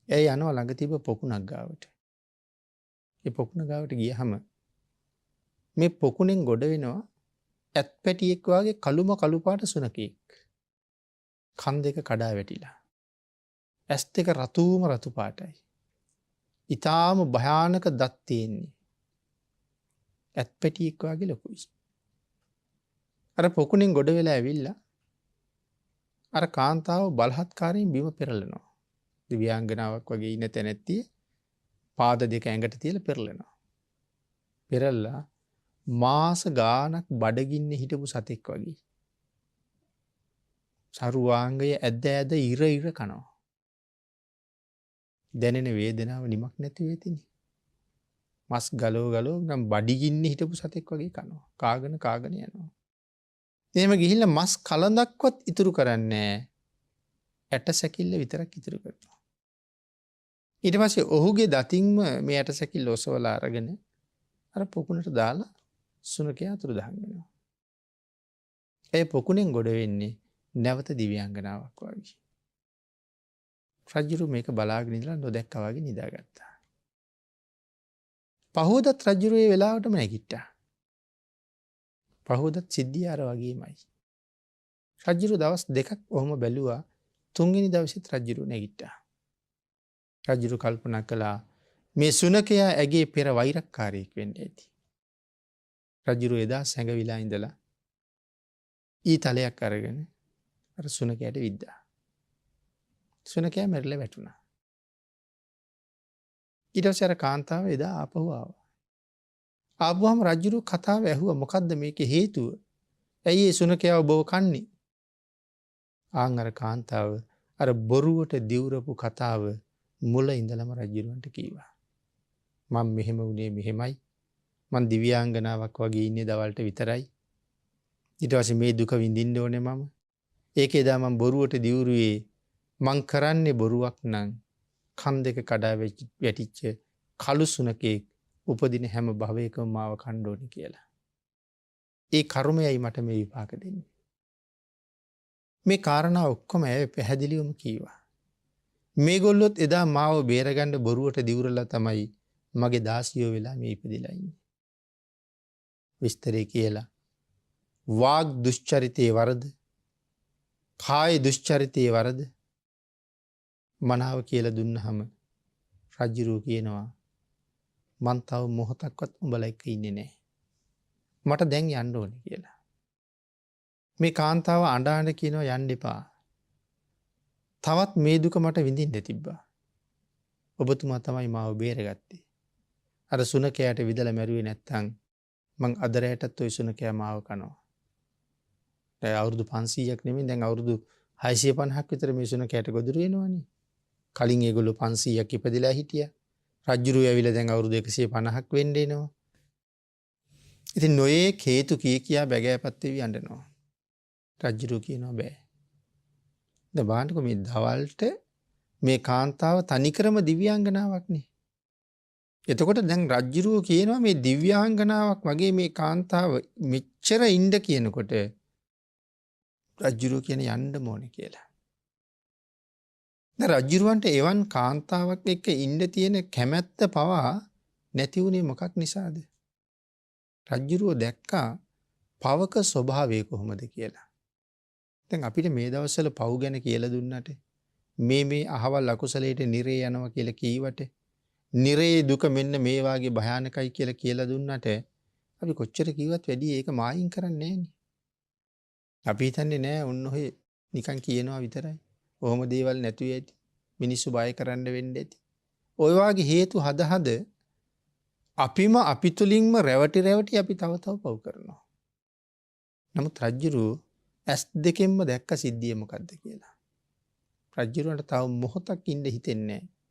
එයා යනවා ළඟ තිබ්බ පොකුණක් ගාවට. ඒ පොකුණ ගාවට ගියහම මේ පොකුණෙන් ගොඩ වෙනවා ඇත් පැටියෙක් වගේ කළුම කළු පාට සුනකෙක්. කන් දෙක කඩා වැටිලා. ඇස් දෙක රතුම රතු පාටයි. ඊටාම භයානක දත් තියෙන්නේ. ඇත් පැටියෙක් වගේ ලොකුයි. අර පොකුණෙන් ගොඩ වෙලා ඇවිල්ලා අර කාන්තාව බලහත්කාරයෙන් බිම පෙරලනවා. දිව්‍යාංගනාවක් වගේ ඉන්න තැනැත්තිය පාද දෙක ඇඟට තියලා පෙරලනවා. පෙරල්ලා මාස ගානක් බඩගින්න හිටපු සතෙක් වගේ. සරුවාංගය ඇද්ද ඇද ඉර ඉර කනවා. දැනෙන වේදනාව නිමක් නැති වෙතිනි. මස් ගලෝ ගලෝ නම් බඩගින්න හිටපු සතෙක් වගේ කනවා. කාගෙන කාගෙන යනවා. එහෙම ගිහිල්ලා මස් කලඳක්වත් ඉතුරු කරන්නේ ඇට සැකිල්ල විතරක් ඉතුරු කරනවා. ඊට පස්සේ ඔහුගේ දතින්ම මේ ඇට සැකිල්ල ඔසවලා අරගෙන අර පොකුණට දාලා සුනකයා අතුරුදහන් වෙනවා. ඒ පොකුණෙන් ගොඩ වෙන්නේ නැවත දිව්‍යාංගනාවක් වගේ. රජුරු මේක බලාගෙන ඉඳලා නොදැක්කා වගේ නිදාගත්තා. පහෝදත් රජුරු ඒ වෙලාවටම නැගිට්ටා. පහෝදත් සිද්ධිය අර වගේමයි. රජුරු දවස් දෙකක් ඔහොම බැලුවා. තුන්වෙනි දවසෙත් රජුරු නැගිට්ටා. රජුරු කල්පනා කළා මේ සුනකයා ඇගේ පෙර වෛරක්කාරයෙක් වෙන්න ඇති. රජුරු එදා සැඟවිලා ඉඳලා ඊ තලයක් අරගෙන අර සුනකයාට විද්දා. සුනකයා මැරිලා වැටුණා. ඊට පස්සේ අර කාන්තාව එදා ආපහු ආවා. ආපුවම රජුරු කතාව ඇහුවා මොකද්ද මේකේ හේතුව? ඇයි ඒ සුනකයාව බව කන්නේ? ආන් අර කාන්තාව අර බොරුවට දිවුරපු කතාව මුල ඉඳලම රජුරවන්ට කීවා. මම මෙහෙම වුණේ මෙහෙමයි. මං දිව්‍යාංගනාවක් වගේ ඉන්නේ දවල්ට විතරයි. ඊට පස්සේ මේ දුක විඳින්න ඕනේ මම. ඒකේ දා මං බොරුවට දිවුරුවේ මං කරන්නේ බොරුවක් නම් කන් දෙක කඩා වැටිච්ච කළු සුනකෙක් උපදින හැම භවයකම මාව කන්න ඕනේ කියලා. ඒ කර්මයයි මට මේ විපාක දෙන්නේ. මේ කාරණා ඔක්කොම ඇය පැහැදිලිවම කීවා. මේගොල්ලොත් එදා මාව බේරගන්න බොරුවට දිවුරලා තමයි මගේ දාසියෝ වෙලා මේ ඉපදිලා ඉන්නේ. විස්තරේ කියලා වාග් දුෂ්චරිතයේ වරද, කාය දුෂ්චරිතයේ වරද මනාව කියලා දුන්නහම රජුරෝ කියනවා මං තව මොහොතක්වත් උඹලා එක්ක ඉන්නේ නැහැ. මට දැන් යන්න ඕනේ කියලා. මේ කාන්තාව අඬාඬ කියනවා යන්න එපා. තවත් මේ දුක මට විඳින්න තිබ්බා. ඔබතුමා තමයි මාව බේරගත්තේ. අර සුනකයාට විදලා මැරුවේ නැත්තම් මං අද රැටත් ওই සුනකයා මාව කනවා. දැන් අවුරුදු 500ක් නෙමෙයි දැන් අවුරුදු 650ක් විතර මේ සුනකයාට ගොදුරු වෙනවනේ. කලින් ඒගොල්ලෝ 500ක් ඉපදිලා හිටියා. රජුරු ඇවිල්ලා දැන් අවුරුදු 150ක් වෙන්න එනවා. ඉතින් නොයේ හේතු කියා බැගෑපත් වෙවි යඬනවා. රජුරු කියනවා බෑ. දැන් බලන්නකො මේ දවල්ට මේ කාන්තාව තනිකරම දිව්‍යාංගනාවක්නේ. එතකොට දැන් රජ්ජුරුව කියනවා මේ දිව්‍යාංගනාවක් වගේ මේ කාන්තාව මෙච්චර ඉන්න කියනකොට රජ්ජුරුව කියන යන්න ඕනේ කියලා. දැන් රජ්ජුරුවන්ට එවන් කාන්තාවක් එක්ක ඉන්න තියෙන කැමැත්ත පවා නැති වුණේ මොකක් නිසාද? රජ්ජුරුව දැක්කා පවක ස්වභාවය කොහොමද කියලා. දැන් අපිට මේ දවස්වල පව් ගැන කියලා දුන්නට මේ අහවල් අකුසලයට නිරේ යනවා කියලා කීවට නිරේ දුක මෙන්න මේ වාගේ භයානකයි කියලා දුන්නට අපි කොච්චර කිව්වත් වැඩි ඒක මායින් කරන්නේ නැහනේ. අපි හිතන්නේ නෑ ඔන්න ඔය නිකන් කියනවා විතරයි. ඔහොම දේවල් නැතුව ඇති. මිනිස්සු බය කරන්න වෙන්න ඇති. ඔය වාගේ හේතු හද අපිම අපි තුලින්ම රැවටි අපි තව පව් කරනවා. නමුත් රජ්ජුරුව ඇස් දෙකෙන්ම දැක්ක සිද්ධිය මොකද්ද කියලා. රජ්ජුරුවන්ට තව මොහොතක් ඉන්න හිතෙන්නේ නැහැ.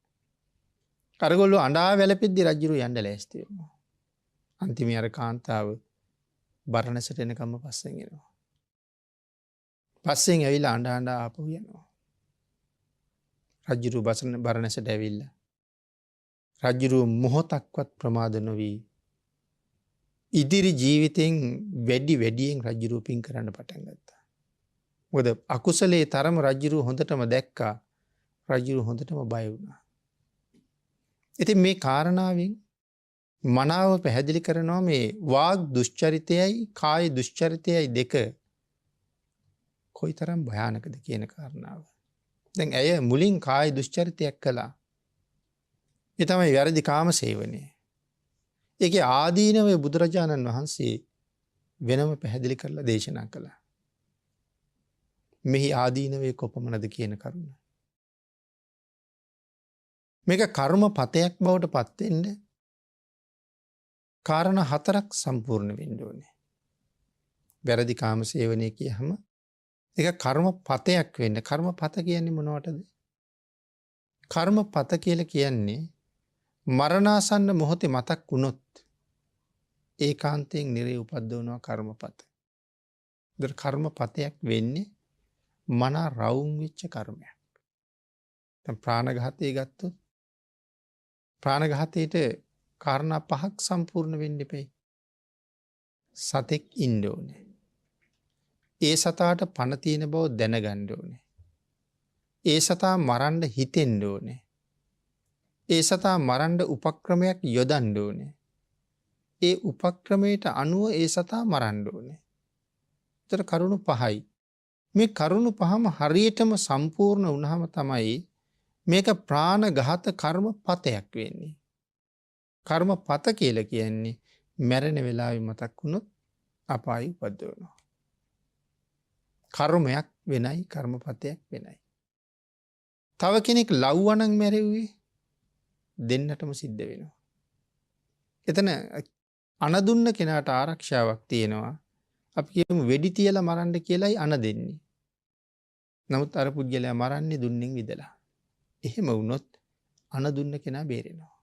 අරගොල්ලෝ අඬා වැළපෙද්දි රජ්ජුරුව යන්න ලෑස්ති වෙනවා. අන්තිමේ අර කාන්තාව බරණැසට එනකම්ම පස්සෙන් එනවා. පස්සෙන් ඇවිල්ලා අඬ ආපහු යනවා. රජ්ජුරුව බරණැසට ඇවිල්ලා රජ්ජුරුව මොහොතක්වත් ප්‍රමාද නොවි ඉදිරි ජීවිතෙන් වැඩියෙන් රජ්ජුරුව පින් කරන්න පටන් ගත්තා. මොකද අකුසලයේ තරම රජ්ජුරුව හොඳටම දැක්කා. රජ්ජුරුව හොඳටම බය වුණා. ඉතින් මේ කාරණාවෙන් මනාව පැහැදිලි කරනවා මේ වාග් දුෂ්චරිතයයි කාය දුෂ්චරිතයයි දෙක කොයිතරම් භයානකද කියන කාරණාව. දැන් ඇය මුලින් කාය දුෂ්චරිතයක් කළා. ඒ තමයි වැරදි කාම සේවනය. ඒකේ ආදීනවේ බුදුරජාණන් වහන්සේ වෙනම පැහැදිලි කරලා දේශනා කළා. මෙහි ආදීනවේ කොපමණද කියන කරුණ. මේක කර්ම පතයක් බවට පත් වෙන්න කාරණා 4ක් සම්පූර්ණ වෙන්න ඕනේ. වැරදි කාම සේවනය කියහම ඒක කර්ම පතයක් වෙන්න. කර්ම පත කියන්නේ මොනවටද? කර්ම පත කියලා කියන්නේ මරණාසන්න මොහොතේ මතක් වුණොත් ඒකාන්තයෙන් නිරේ උපද්දවනවා කර්මපත. ඒතර කර්මපතයක් වෙන්නේ මන රවුම් වෙච්ච කර්මයක්. දැන් ප්‍රාණඝාතය ගත්තොත් ප්‍රාණඝාතයේට කාරණා 5ක් සම්පූර්ණ වෙන්න එපේ. සතෙක් ඉන්න ඕනේ. ඒ සතාට පණ තියෙන බව දැනගන්න ඕනේ. ඒ සතා මරන්න හිතෙන්න ඕනේ. ඒ සතා මරන්න උපක්‍රමයක් යොදන්න ඕනේ. ඒ උපක්‍රමයට අනුව ඒ සතා මරන්න ඕනේ. ඒතර කරුණු 5යි. මේ කරුණු 5ම හරියටම සම්පූර්ණ වුණාම තමයි මේක ප්‍රාණඝාත කර්ම පතයක් වෙන්නේ. කර්ම පත කියලා කියන්නේ මැරෙන වෙලාවෙ මතක් වුණොත් අපායි උපද්දවනවා. කර්මයක් වෙනයි කර්මපතයක් වෙනයි. තව කෙනෙක් ලව්වනම් මැරෙව්වේ දෙන්නටම සිද්ධ වෙනවා. එතන අනදුන්න කෙනාට ආරක්ෂාවක් තියෙනවා. අපි කියමු වෙඩි තියලා මරන්න කියලායි අන දෙන්නේ. නමුත් අර පුද්ගලයා මරන්නේ දුන්නෙන් විදලා. එහෙම වුණොත් අන දුන්න කෙනා බේරෙනවා.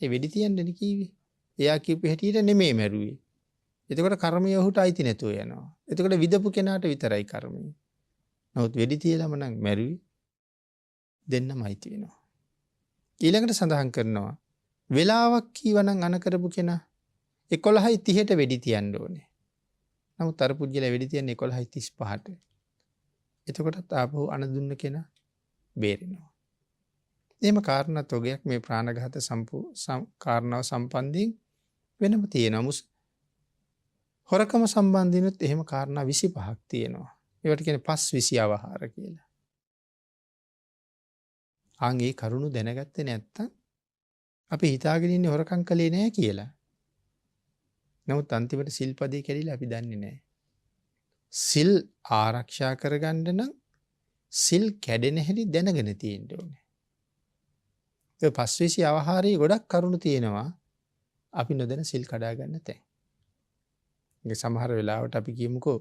ඒ වෙඩි තියන්නේ කීවේ. එයා කියපු හැටියට නෙමෙයි මැරුවේ. එතකොට කර්මය ඔහුට අයිති නැතුව යනවා. එතකොට විදපු කෙනාට විතරයි කර්මය. නමුත් වෙඩි තියලාම නම් මැරුවේ දෙන්නම අයිති වෙනවා. ඊළඟට සඳහන් කරනවා වෙලාවක් කීවනම් අන කරපු කෙනා 11:30ට වෙඩි තියන්න ඕනේ. නමුත් අර පුද්ගලයා වෙඩි තියන්නේ 11:35ට. එතකොටත් ආපහු අන දුන්න කෙනා බේරෙනවා. එහෙම කාරණා තොගයක් මේ ප්‍රාණඝාත කාරණාව සම්බන්ධයෙන් වෙනම තියෙනවා. හොරකම සම්බන්ධිනුත් එහෙම කාරණා 25ක් තියෙනවා. ඒවට කියන්නේ පස් 20 අවහාර කියලා. ආන්ගේ කරුණු දැනගත්තේ නැත්තම් අපි හිතාගෙන ඉන්නේ හොරකම් කළේ නැහැ කියලා. නමුත් අන්තිමට සිල්පදේ කැඩිලා අපි දන්නේ නැහැ. සිල් ආරක්ෂා කරගන්න නම් සිල් කැඩෙන හැටි දැනගෙන තියෙන්න ඕනේ. ඒ පස් 20 අවහාරයේ ගොඩක් කරුණු තියෙනවා. අපි නොදැන සිල් කඩා ගන්න තැන්. ඒ සමහර වෙලාවට අපි කියමුකෝ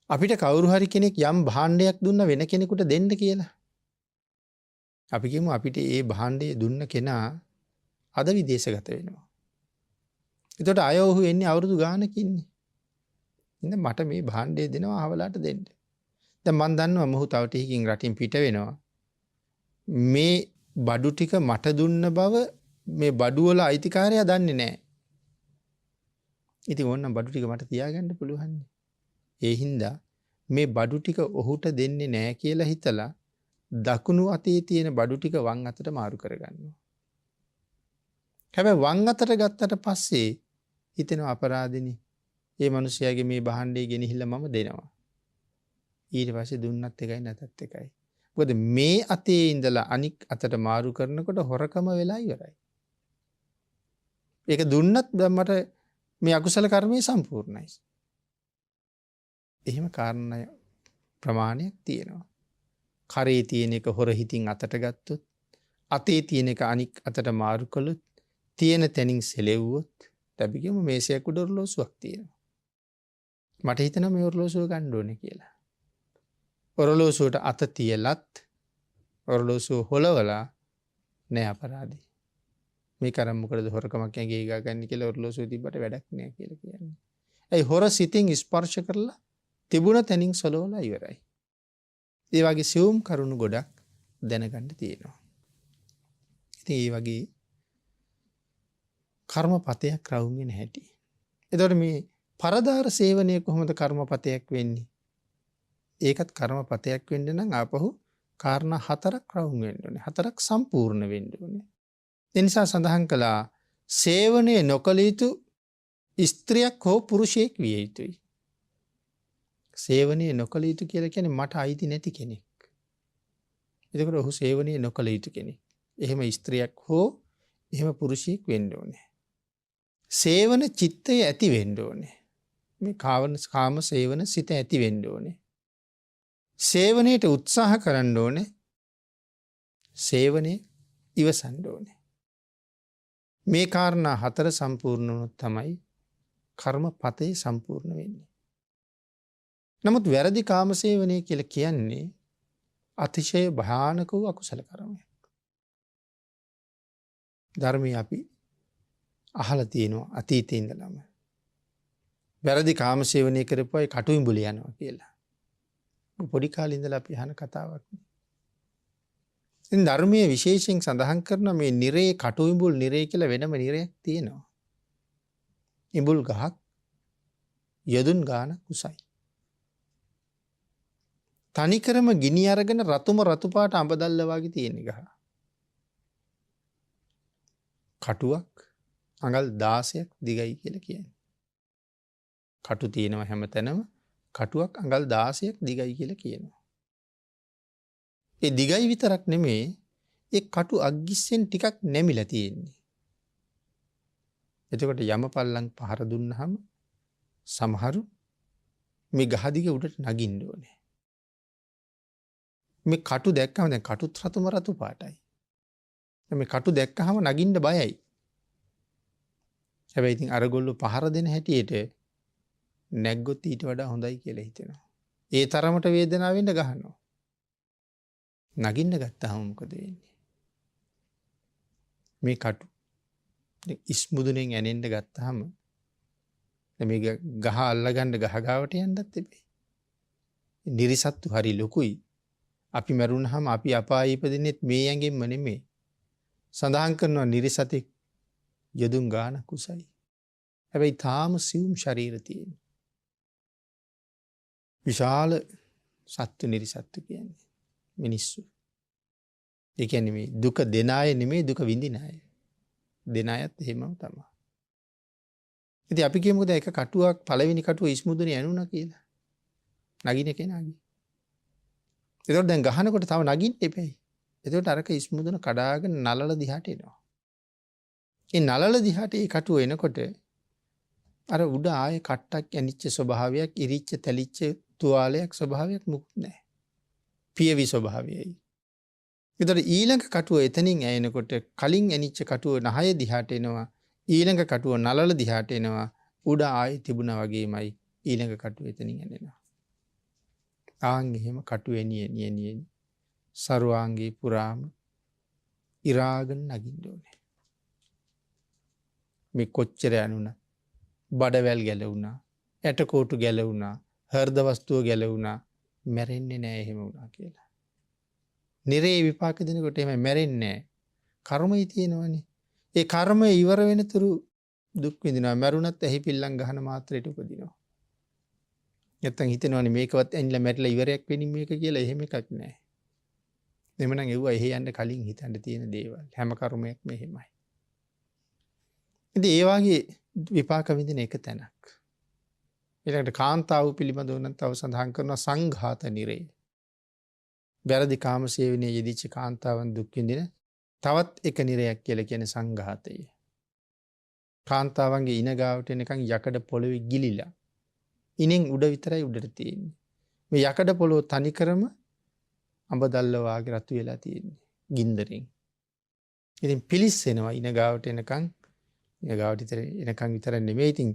අපිට කවුරු හරි කෙනෙක් යම් භාණ්ඩයක් දුන්න වෙන කෙනෙකුට දෙන්න කියලා. අපි කියමු අපිට ඒ භාණ්ඩය දුන්න කෙනා අද විදේශගත වෙනවා. එතකොට අය ඔහු එන්නේ අවුරුදු ගානක ඉන්නේ. ඉතින් මට මේ භාණ්ඩය දෙනවා අහවලාට දෙන්න. දැන් මම දන්නවා මොහු තව ටිකකින් රටින් පිට වෙනවා. මේ බඩු ටික මට දුන්න බව මේ බඩු වල අයිතිකාරයා දන්නේ නැහැ. ඉතින් ඕනනම් බඩු ටික මට තියාගන්න පුළුවන්. ඒ හින්දා මේ බඩු ටික ඔහුට දෙන්නේ නැහැ කියලා හිතලා දකුණු අතේ තියෙන බඩු ටික වම් අතට මාරු කරගන්නවා. හැබැයි වම් අතට ගත්තට පස්සේ හිතෙනවා අපරාධිනේ. ඒ මිනිස්යාගේ මේ භාණ්ඩේ ගෙනහිල්ලා මම දෙනවා. ඊට පස්සේ දුන්නත් එකයි නැතත් එකයි. මොකද මේ අතේ ඉඳලා අනික් අතට මාරු කරනකොට හොරකම වෙලා ඉවරයි. ඒක දුන්නත් මට මේ අකුසල කර්මය සම්පූර්ණයි. එහෙම කාරණා ප්‍රමාණයක් තියෙනවා. කරේ තියෙන එක හොර හිතින් අතට ගත්තොත් අතේ තියෙන එක අනික් අතට මාරු කළොත් තියෙන තැනින් සෙලෙව්වොත් තැබිගෙම මේසයක් උඩ ඔරලෝසුවක් තියෙනවා. මට හිතෙනවා මේ ඔරලෝසුව ගන්න ඕනේ කියලා. ඔරලෝසුවට අත තියලත් ඔරලෝසුව හොලවලා නෑ අපරාධි. මේ කරම් මොකටද හොරකමක් ඇඟේ ගා ගන්න කියලා ඔරලෝසුව තිබ්බට වැඩක් නෑ කියලා කියන්නේ. ඒ හොර සිතින් ස්පර්ශ කරලා තිබුණ තැනින් සොලවලා ඉවරයි. ඒ වගේ සියුම් කරුණු ගොඩක් දැනගන්න තියෙනවා. ඉතින් ඒ වගේ කර්මපතයක් රවුම් වෙන හැටි. එතකොට මේ පරදාර සේවනය කොහොමද කර්මපතයක් වෙන්නේ? ඒකත් කර්මපතයක් වෙන්න නම් ආපහු කාරණා 4ක් රවුම් වෙන්න ඕනේ. 4ක් සම්පූර්ණ වෙන්න ඕනේ. ඒ නිසා සඳහන් කළා සේවනය නොකළ යුතු ස්ත්‍රියක් හෝ පුරුෂයෙක් විය යුතුයි. සේවනය නොකළ යුතු කියලා කියන්නේ මට අයිති නැති කෙනෙක්. එතකොට ඔහු සේවනය නොකළ යුතු කෙනෙක්. එහෙම ස්ත්‍රියක් හෝ එහෙම පුරුෂයෙක් වෙන්න ඕනේ. සේවන චිත්තය ඇති වෙන්න ඕනේ. මේ කාම සේවන සිත ඇති වෙන්න ඕනේ. සේවනයට උත්සාහ කරන්න ඕනේ. සේවනය ඉවසන්න ඕනේ. මේ කාරණා 4 සම්පූර්ණ වුණොත් තමයි කර්මපතේ සම්පූර්ණ වෙන්නේ. නමුත් වැරදි කාමසේවනය කියලා කියන්නේ අතිශය භයානක වූ අකුසල කර්මයක්. ධර්මයේ අපි අහලා තියෙනවා අතීතේ ඉඳලම. වැරදි කාමසේවනය කරපු අය කටුඹුල යනවා කියලා. පොඩි කාලේ ඉඳලා අපි අහන කතාවක්. ඉතින් ධර්මයේ විශේෂයෙන් සඳහන් කරන මේ නිරේ කටුඹුල් නිරේ කියලා වෙනම නිරයක් තියෙනවා. ඉඹුල් ගහක් යදුන් ගාන කුසයි. තනිකරම ගිනි අරගෙන රතුම රතු පාට අඹ දැල්ල වගේ තියෙන ගහ. කටුවක් අඟල් 16ක් දිගයි කියලා කියන්නේ. කටු තියෙනවා හැමතැනම කටුවක් අඟල් 16ක් දිගයි කියලා කියනවා. ඒ දිගයි විතරක් නෙමේ ඒ කටු අග්ගිස්සෙන් ටිකක් නැමිලා තියෙන්නේ. එතකොට යමපල්ලන් පහර දුන්නාම සමහරු මේ ගහ දිගේ උඩට නගින්න ඕනේ. මේ කටු දැක්කම දැන් කටුත් රතුම රතු පාටයි. මේ කටු දැක්කහම නගින්න බයයි. හැබැයි ඉතින් අරගොල්ලෝ පහර දෙන හැටියට නැග්ගොත් ඊට වඩා හොඳයි කියලා හිතෙනවා. ඒ තරමට වේදනාව වෙන්න ගහනවා. නගින්න ගත්තාම මොකද වෙන්නේ? මේ කටු ඉස්මුදුනෙන් ඇනෙන්න ගත්තාම මේ ගහ අල්ලගන්න ගහ ගාවට යන්නත් එපේ. නිරිසත්තු හරි ලොකුයි. අපි මැරුණාම අපි අපායේ ඉපදින්නෙත් මේ ඇඟෙන්ම නෙමෙයි. සඳහන් කරනවා නිරිසතෙක් යදුන් ගාන කුසයි. හැබැයි තාම සියුම් ශරීර තියෙන. විශාල සත්තු නිරිසත්තු කියන්නේ මිනිස්සු. ඒ කියන්නේ මේ දුක දෙන අය නෙමෙයි දුක විඳින අය. දෙන අයත් එහෙමම තමයි. ඉතින් අපි කියමුද එක කටුවක් පළවෙනි කටුව ඉස්මුදුනේ ඇනුණා කියලා. නගින කෙනාගේ. ඒතකොට දැන් ගහනකොට තව නගින්න එපැයි. එතකොට අරක ඉස්මුදුන කඩාගෙන නලල දිහාට එනවා. ඒ නලල දිහාට ඒ කටුව එනකොට අර උඩ ආයේ කට්ටක් ඇනිච්ච ස්වභාවයක්, ඉරිච්ච තැලිච්ච තුවාලයක් ස්වභාවයක් මුකුත් නැහැ. පියවි ස්වභාවයයි. ඒතකොට ඊළඟ කටුව එතනින් ඇයෙනකොට කලින් ඇනිච්ච කටුව නහය දිහාට එනවා. ඊළඟ කටුව නලල දිහාට එනවා. උඩ ආයේ තිබුණා වගේමයි ඊළඟ කටුව එතනින් ඇනෙනවා. ආන් එහෙම කටු එනිය සර්වාංගේ පුරාම ඉරාගෙන නගින්න ඕනේ. මේ කොච්චර යනුණා බඩවැල් ගැලවුණා, ඇටකොටු ගැලවුණා, හෘද වස්තුව ගැලවුණා, මැරෙන්නේ නැහැ එහෙම වුණා කියලා. නිරේ විපාක දෙනකොට එහෙම මැරෙන්නේ නැහැ. කර්මය තියෙනවනේ. ඒ කර්මය ඉවර වෙනතුරු දුක් විඳිනවා. මැරුණත් ඇහි පිල්ලම් ගහන මාත්‍රයට උපදිනවා. නැත්තම් හිතෙනවනේ මේකවත් ඇනිලා මැරිලා ඉවරයක් වෙනින් මේක කියලා. එහෙම එකක් නැහැ. එමනම් ඒව එහෙ යන්න කලින් හිතන්න තියෙන දේවල්. හැම කර්මයක්ම එහෙමයි. ඉතින් ඒ වගේ විපාක විඳින එක තැනක්. ඊළඟට කාන්තාව පිළිබඳව නම් තව සඳහන් කරනවා සංඝාත නිරේ. වැරදි කාමසේවනයේ යෙදිච්ච කාන්තාවන් දුක් විඳින තවත් එක නිරයක් කියලා කියන්නේ සංඝාතය. කාන්තාවන්ගේ ඉන ගාවට එනකන් යකඩ පොළවේ ගිලිලා. ඉනෙන් උඩ විතරයි උඩට තියෙන්නේ. මේ යකඩ පොළොව තනිකරම අඹ දැල්ල වාගේ රතු වෙලා තියෙන්නේ ගින්දරෙන්. ඉතින් පිලිස්සෙනවා ඉන ගාවට එනකන්. ඉන ගාවට එනකන් විතර නෙමෙයි. ඉතින්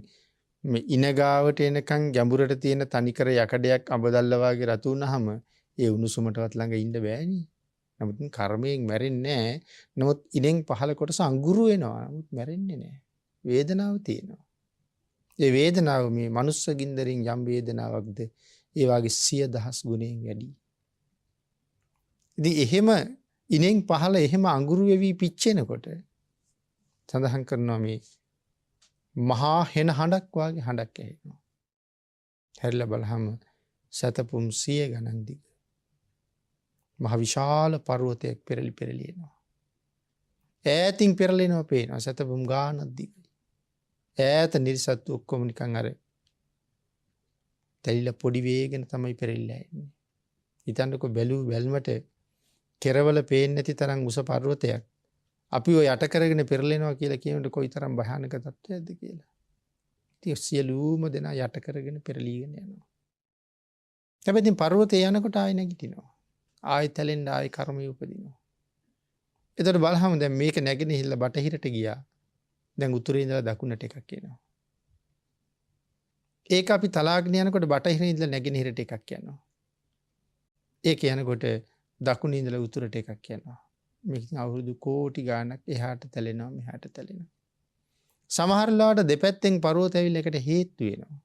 මේ ඉන ගාවට එනකන් ගැඹුරට තියෙන තනිකර යකඩයක් අඹ දැල්ල වාගේ රතු වුණාම ඒ උණුසුමටවත් ළඟ ඉන්න බෑනේ. නමුත් කර්මයෙන් මැරෙන්නේ නැහැ. නමුත් ඉනෙන් පහළ කොටස අඟුරු වෙනවා. නමුත් මැරෙන්නේ නැහැ. වේදනාව තියෙනවා. ඒ වේදනාව මේ මනුස්ස ගින්දරින් යම් වේදනාවක්ද ඒ වාගේ 100,000 ගුණයෙන් වැඩි. ඉතින් එහෙම ඉනෙන් පහළ එහෙම අඟුරු වෙවි පිච්චෙනකොට සඳහන් කරනවා මේ මහා හෙන හඬක් වාගේ හඬක් ඇහෙනවා. හැරිලා බලහම සතපුම් 100 ගණන් දිග. මහ විශාල පර්වතයක් පෙරලි පෙරලි එනවා. ඈතින් පෙරලෙනවා පේනවා. සතපුම් ගානක් දිගයි. ඈත නිරිසත්තු ඔක්කොම නිකන් අර තැලිලා පොඩි වේගෙන තමයි පෙරෙල්ලා එන්නේ. හිතන්නකෝ බැලූ බැල්මට කෙරවල පේන්නේ නැති තරම් උස පර්වතයක් අපි ඔය යට කරගෙන පෙරලෙනවා කියලා කියනකොට කොයිතරම් භයානක තත්ත්වයක්ද කියලා. ඉතින් සියලුම දෙනා යට කරගෙන පෙරලීගෙන යනවා. හැබැයි ඉතින් පර්වතේ යනකොට ආයෙ නැගිටිනවා. ආයෙ තැලෙන්න ආයෙ කර්මය උපදිනවා. එතකොට බලහම දැන් මේක නැගෙනහිල්ල බටහිරට ගියා. දැන් උතුරේ ඉඳලා දකුණට එකක් එනවා. ඒක අපි තලාගෙන යනකොට බටහිරේ ඉඳලා නැගෙනහිරට එකක් යනවා. ඒක යනකොට දකුණේ ඉඳලා උතුරට එකක් යනවා. මේක අවුරුදු කෝටි ගාණක් එහාට තැලෙනවා මෙහාට තැලෙනවා. සමහර ලාට දෙපැත්තෙන් පර්වත ඇවිල්ලා එකට හේතු වෙනවා.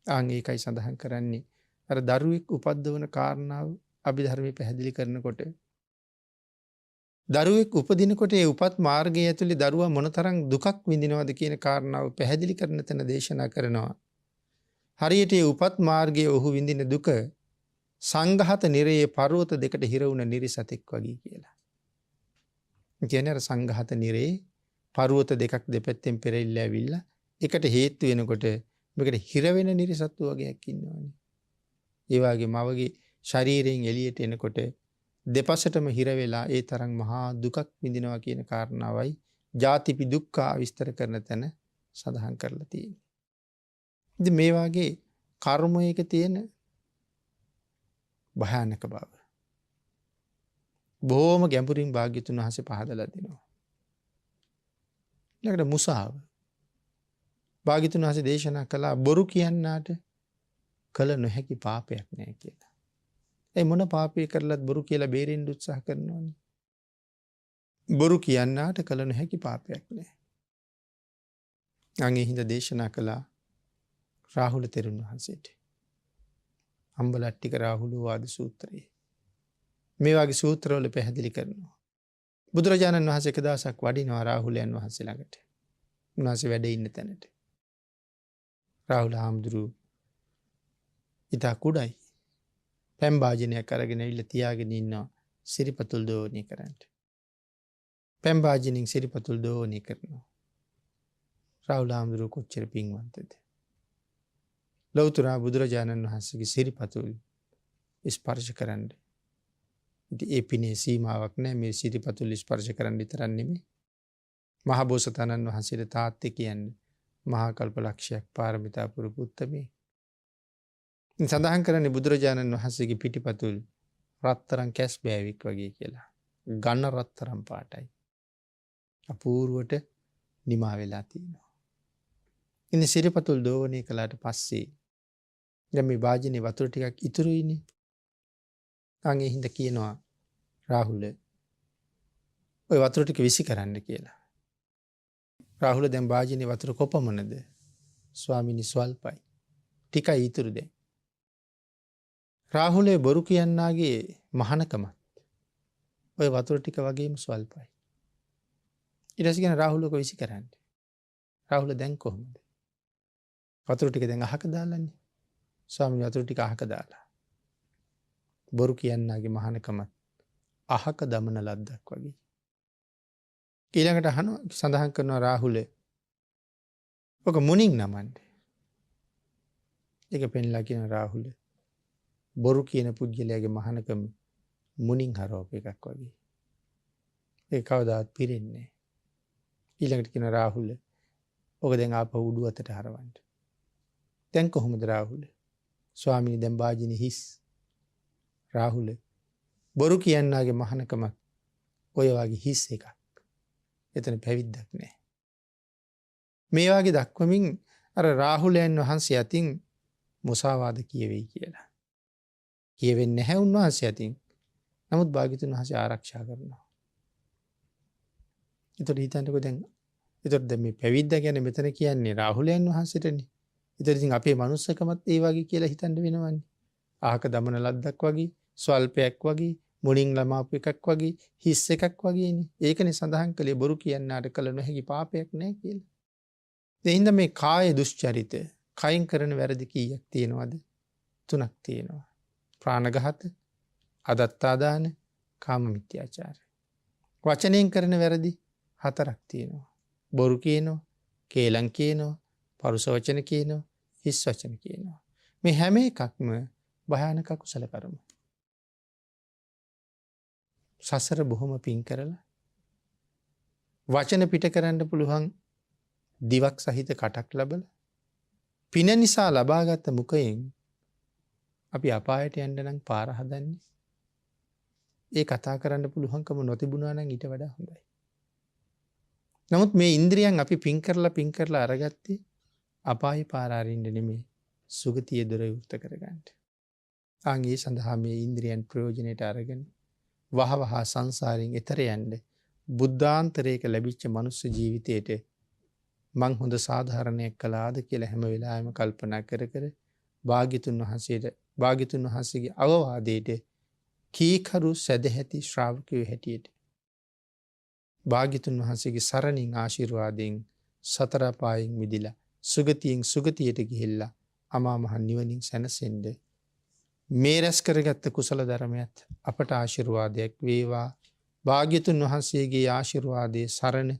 ආන් ඒකයි සඳහන් කරන්නේ අර දරුවෙක් උපද්දවන කාරණාව අභිධර්මයේ පැහැදිලි කරනකොට දරුවෙක් උපදිනකොට ඒ උපත් මාර්ගය ඇතුලේ දරුවා මොනතරම් දුකක් විඳිනවද කියන කාරණාව පැහැදිලි කරන තැන දේශනා කරනවා. හරියට ඒ උපත් මාර්ගයේ ඔහු විඳින දුක සංඝහත නිරයේ පර්වත දෙකට හිර වුණ නිරිසතෙක් වගේ කියලා. කියන්නේ අර සංඝහත නිරයේ පර්වත දෙකක් දෙපැත්තෙන් පෙරෙල්ලා ඇවිල්ලා එකට හේතු වෙනකොට මේකට හිර වෙන නිරිසත්තු වගේක් ඉන්නවනේ. ඒ වගේ මවගේ ශරීරයෙන් එළියට එනකොට දෙපසටම හිර වෙලා ඒ තරම් මහා දුකක් විඳිනවා කියන කාරණාවයි ජාතිපි දුක්ඛ විස්තර කරන තැන සඳහන් කරලා තියෙන්නේ. ඉතින් මේ වාගේ කර්මයක තියෙන භයානක බව බොහොම ගැඹුරින් භාග්‍යතුන් වහන්සේ පහදලා දෙනවා. ඊළඟට මුසාව. භාග්‍යතුන් වහන්සේ දේශනා කළා බොරු කියන්නාට කළ නොහැකි පාපයක් නෑ කියලා. ඒ මොන පාපය කරලත් බොරු කියලා බේරෙන්න උත්සාහ කරනවනේ. බොරු කියන්නාට කළ නොහැකි පාපයක් නෑ. අංගේ හිඳ දේශනා කළා රාහුල තෙරුන් වහන්සේට. අම්බලට්ටික රාහුල වාද සූත්‍රයේ. මේ වගේ සූත්‍රවල පැහැදිලි කරනවා. බුදුරජාණන් වහන්සේ එක දවසක් වඩිනවා රාහුලයන් වහන්සේ ළඟට. උන්වහන්සේ වැඩ ඉන්න තැනට. රාහුල හාමුදුරුවෝ ඉතා කුඩයි. පැම් භාජනයක් අරගෙන ඇවිල්ලා තියාගෙන ඉන්නවා සිරිපතුල් දෝවණය කරන්න. පැම් භාජනෙන් සිරිපතුල් දෝවණය කරනවා. රාහුල හාමුදුරුවෝ කොච්චර පින්වන්තද. ලෞතර බුදුරජාණන් වහන්සේගේ සිරිපතුල් ස්පර්ශ කරන්න. ඉතින් ඒ පිනේ සීමාවක් නැහැ. මේ සිරිපතුල් ස්පර්ශ කරන්න විතරක් නෙමෙයි. මහ බෝසතාණන් වහන්සේට තාත්තේ කියන්නේ මහා කල්පලක්ෂයක් පාරමිතා පුරපු උත්තමේ. සඳහන් කරන්නේ බුදුරජාණන් වහන්සේගේ පිටිපතුල් රත්තරන් කැස් බෑවික් වගේ කියලා. ඝන රත්තරන් පාටයි. අපූර්වට නිමා වෙලා තියෙනවා. ඉතින් සිරිපතුල් දෝවණය කළාට පස්සේ දැන් මේ වාජනේ වතුර ටිකක් ඉතුරුයිනේ. අංගේ හිඳ කියනවා රාහුල ඔය වතුර ටික විසි කරන්න කියලා. රාහුල දැන් වාජනේ වතුර කොපමණද? ස්වාමීනි ස්වල්පයි. ටිකයි ඉතුරු දැන්. රාහුලේ බොරු කියන්නාගේ මහානකමත් ඔය වතුර ටික වගේම ස්වල්පයි. ඊට පස්සේ කියන රාහුලක විසි කරන්න. රාහුල දැන් කොහොමද? වතුර ටික දැන් අහක දාලානේ. ස්වාමීනි වතුර ටික අහක දාලා. බොරු කියන්නාගේ මහානකමත් අහක දමන ලද්දක් වගේ. ඊළඟට අහනවා සඳහන් කරනවා රාහුල ඔක මුණින් නමන්න. ඒක පෙන්ලා කියන රාහුල බොරු කියන පුද්ගලයාගේ මහානකම මුණින් හරවපු එකක් වගේ. ඒක කවදාවත් පිරෙන්නේ නැහැ. ඊළඟට කියන රාහුල ඔක දැන් ආපහු උඩු අතට හරවන්න. දැන් කොහොමද රාහුල? ස්වාමීනි දැන් වාජිනේ හිස්. රාහුල බොරු කියන්නාගේ මහානකමක් ඔය වගේ හිස් එකක්. එතන පැවිද්දක් නැහැ. මේ වගේ දක්වමින් අර රාහුලයන් වහන්සේ අතින් මුසාවාද කියවෙයි කියලා. කියවෙන්නේ නැහැ උන්වහන්සේ අතින්. නමුත් භාග්‍යතුන් වහන්සේ ආරක්ෂා කරනවා. ඒතකොට හිතන්නකෝ දැන් ඒතකොට මේ පැවිද්ද කියන්නේ මෙතන කියන්නේ රාහුලයන් වහන්සේටනේ. ඒතකොට ඉතින් අපේ මනුස්සකමත් ඒ වගේ කියලා හිතන්න වෙනවනේ. ආහක දමන ලද්දක් වගේ, ස්වල්පයක් වගේ, මුණින් ළමාපු එකක් වගේ, හිස් එකක් වගේනේ. ඒකනේ සඳහන් කළේ බොරු කියන්නාට කළ නොහැකි පාපයක් නැහැ කියලා. ඒ හින්දා මේ කාය දුස්චරිත, කයින් කරන වැරදි කීයක් තියෙනවද? 3ක් තියෙනවා. ප්‍රාණඝාත, අදත්තාදාන, කාම මිත්‍යාචාරය. වචනයෙන් කරන වැරදි 4ක් තියෙනවා. බොරු කියනවා, කේලම් කියනවා, පරුස වචන කියනවා, හිස් වචන කියනවා. මේ හැම එකක්ම භයානක කුසල කර්ම. සසර බොහොම පින් කරලා වචන පිට කරන්න පුළුවන් දිවක් සහිත කටක් ලැබලා පින නිසා ලබාගත් මුඛයෙන් අපි අපායට යන්න නම් පාර හදන්නේ. ඒ කතා කරන්න පුළුවන්කම නොතිබුණා නම් ඊට වඩා හොඳයි. නමුත් මේ ඉන්ද්‍රියන් අපි පින් කරලා අරගත්තේ අපායේ පාර අරින්න නෙමෙයි සුගතිය දොර විවෘත කරගන්න. ආන්ගේ සඳහා මේ ඉන්ද්‍රියන් ප්‍රයෝජනෙට අරගෙන වහවහ සංසාරයෙන් එතර යන්න බුද්ධාන්තරයක ලැබිච්ච මනුස්ස ජීවිතයට මං හොඳ සාධාරණයක් කළාද කියලා හැම වෙලාවෙම කල්පනා කර භාග්‍යතුන් වහන්සේගේ අවවාදයට කීකරු සදැහැති ශ්‍රාවකයෝ හැටියට භාග්‍යතුන් වහන්සේගේ සරණින් ආශිර්වාදයෙන් සතර පායෙන් මිදිලා සුගතියෙන් සුගතියට ගිහිල්ලා අමා මහ නිවනින් සැනසෙන්න මේ රැස් කරගත්ත කුසල ධර්මයත් අපට ආශිර්වාදයක් වේවා. භාග්‍යතුන් වහන්සේගේ ආශිර්වාදයේ සරණ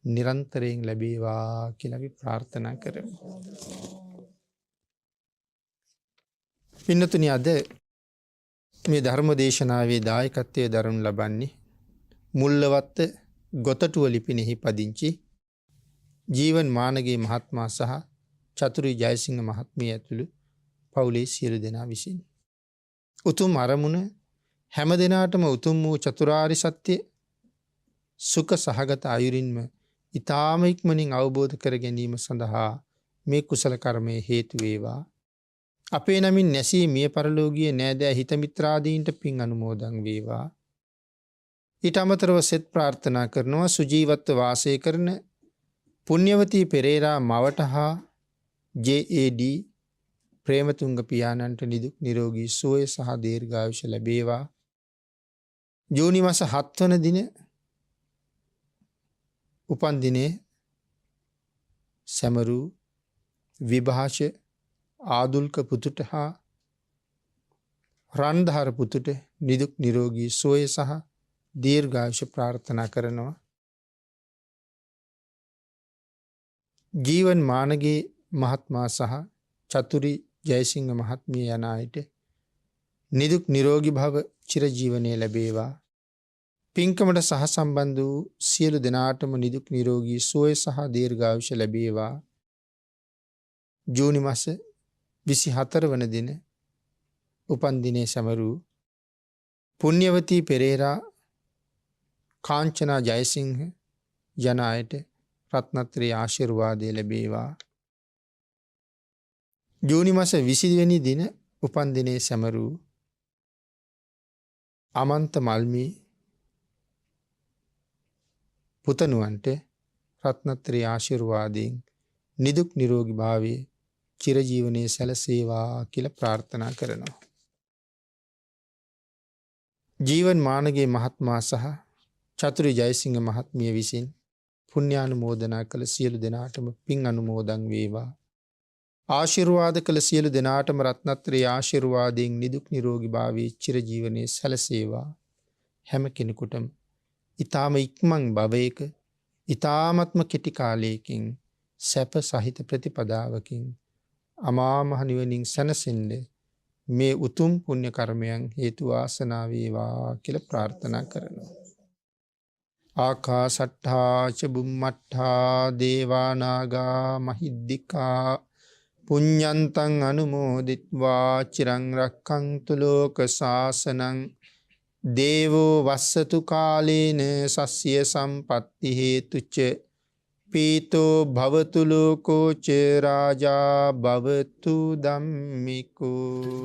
නිරන්තරයෙන් ලැබේවා කියලා අපි ප්‍රාර්ථනා කරමු. පින්නතුනි, අද මේ ධර්ම දේශනාවේ දායකත්වයේ දරනු ලබන්නේ මුල්ලවත්ත ගොතටුව ලිපිනෙහි පදිංචි ජීවන් මානගේ මහත්මයා සහ චතුරි ජයසිංහ මහත්මිය ඇතුළු පවුලේ සියලු දෙනා විසින්. උතුම් අරමුණ හැම දිනාටම උතුම් වූ චතුරාර්ය සත්‍ය සුඛ සහගත අයුරින්ම ඊ타ම ඉක්මනින් අවබෝධ කර ගැනීම සඳහා මේ කුසල කර්මයේ හේතු වේවා. අපේ නමින් නැසී මිය පරලෝකීය නෑදෑ හිත මිත්‍රාදීන්ට පින් අනුමෝදන් වේවා. ඊට අමතරව සෙත් ප්‍රාර්ථනා කරනවා සුජීවත්ව වාසය කරන පුණ්‍යවතී පෙරේරා මවට හා JAD ප්‍රේමතුංග පියාණන්ට නිදුක් නිරෝගී සුවය සහ දීර්ඝායුෂ ලැබේවා. ජූනි මාස 7 වන දින උපන් දිනේ සමරු විභාෂ ආදුල්ක පුතුට හා රන්ධාර පුතුට නිදුක් නිරෝගී සුවය සහ දීර්ඝායුෂ ප්‍රාර්ථනා කරනවා. ජීවන් මානගේ මහත්මයා සහ චතුරි ජයසිංහ මහත්මිය යන අයට නිදුක් නිරෝගී භව චිරජීවනයේ ලැබේවා. පින්කමට සහ සම්බන්ධ වූ සියලු දෙනාටම නිදුක් නිරෝගී සුවය සහ දීර්ඝායුෂ ලැබේවා. ජූනි මාස 24 වන දින උපන් දිනේ සමරු පුණ්‍යවතී පෙරේරා කාංචනා ජයසිංහ යන අයට රත්නත්‍රි ආශිර්වාදය ලැබේවා. ජූනි මාස 20 වෙනි දින උපන් දිනේ සමරු අමන්ත මල්මී පුතණුවන්ට රත්නත්‍රි ආශිර්වාදයෙන් නිදුක් නිරෝගී භාවයේ චිරජීවනයේ සැලසේවා කියලා ප්‍රාර්ථනා කරනවා. ජීවන් මානගේ මහත්මයා සහ චතුරි ජයසිංහ මහත්මිය විසින් පුණ්‍යානුමෝදනා කළ සියලු දෙනාටම පින් අනුමෝදන් වේවා. ආශිර්වාද කළ සියලු දෙනාටම රත්නත්‍රි ආශිර්වාදයෙන් නිදුක් නිරෝගී භාවයේ චිරජීවනයේ සැලසේවා. හැම කෙනෙකුටම ඊ타ම ඉක්මන් භවයක ඊ타මත්ම කෙටි කාලයකින් සැප සහිත ප්‍රතිපදාවකින් අමා මහ නිවනින් සැනසෙන්න මේ උතුම් පුණ්‍ය කර්මයන් හේතු වාසනා වේවා කියලා ප්‍රාර්ථනා කරනවා. ආකාසට්ඨා ච බුම්මට්ඨා දේවා නාග මහිද්దికා පුඤ්ඤන්තං අනුමෝදිත්වා චිරං රක්ඛන්තු ලෝක සාසනං දේවෝ වස්සතු කාලේන සස්්‍ය සම්පත්ති හේතුච පීතෝ භවතු ලෝකෝ ච රාජා භවතු ධම්මිකෝ.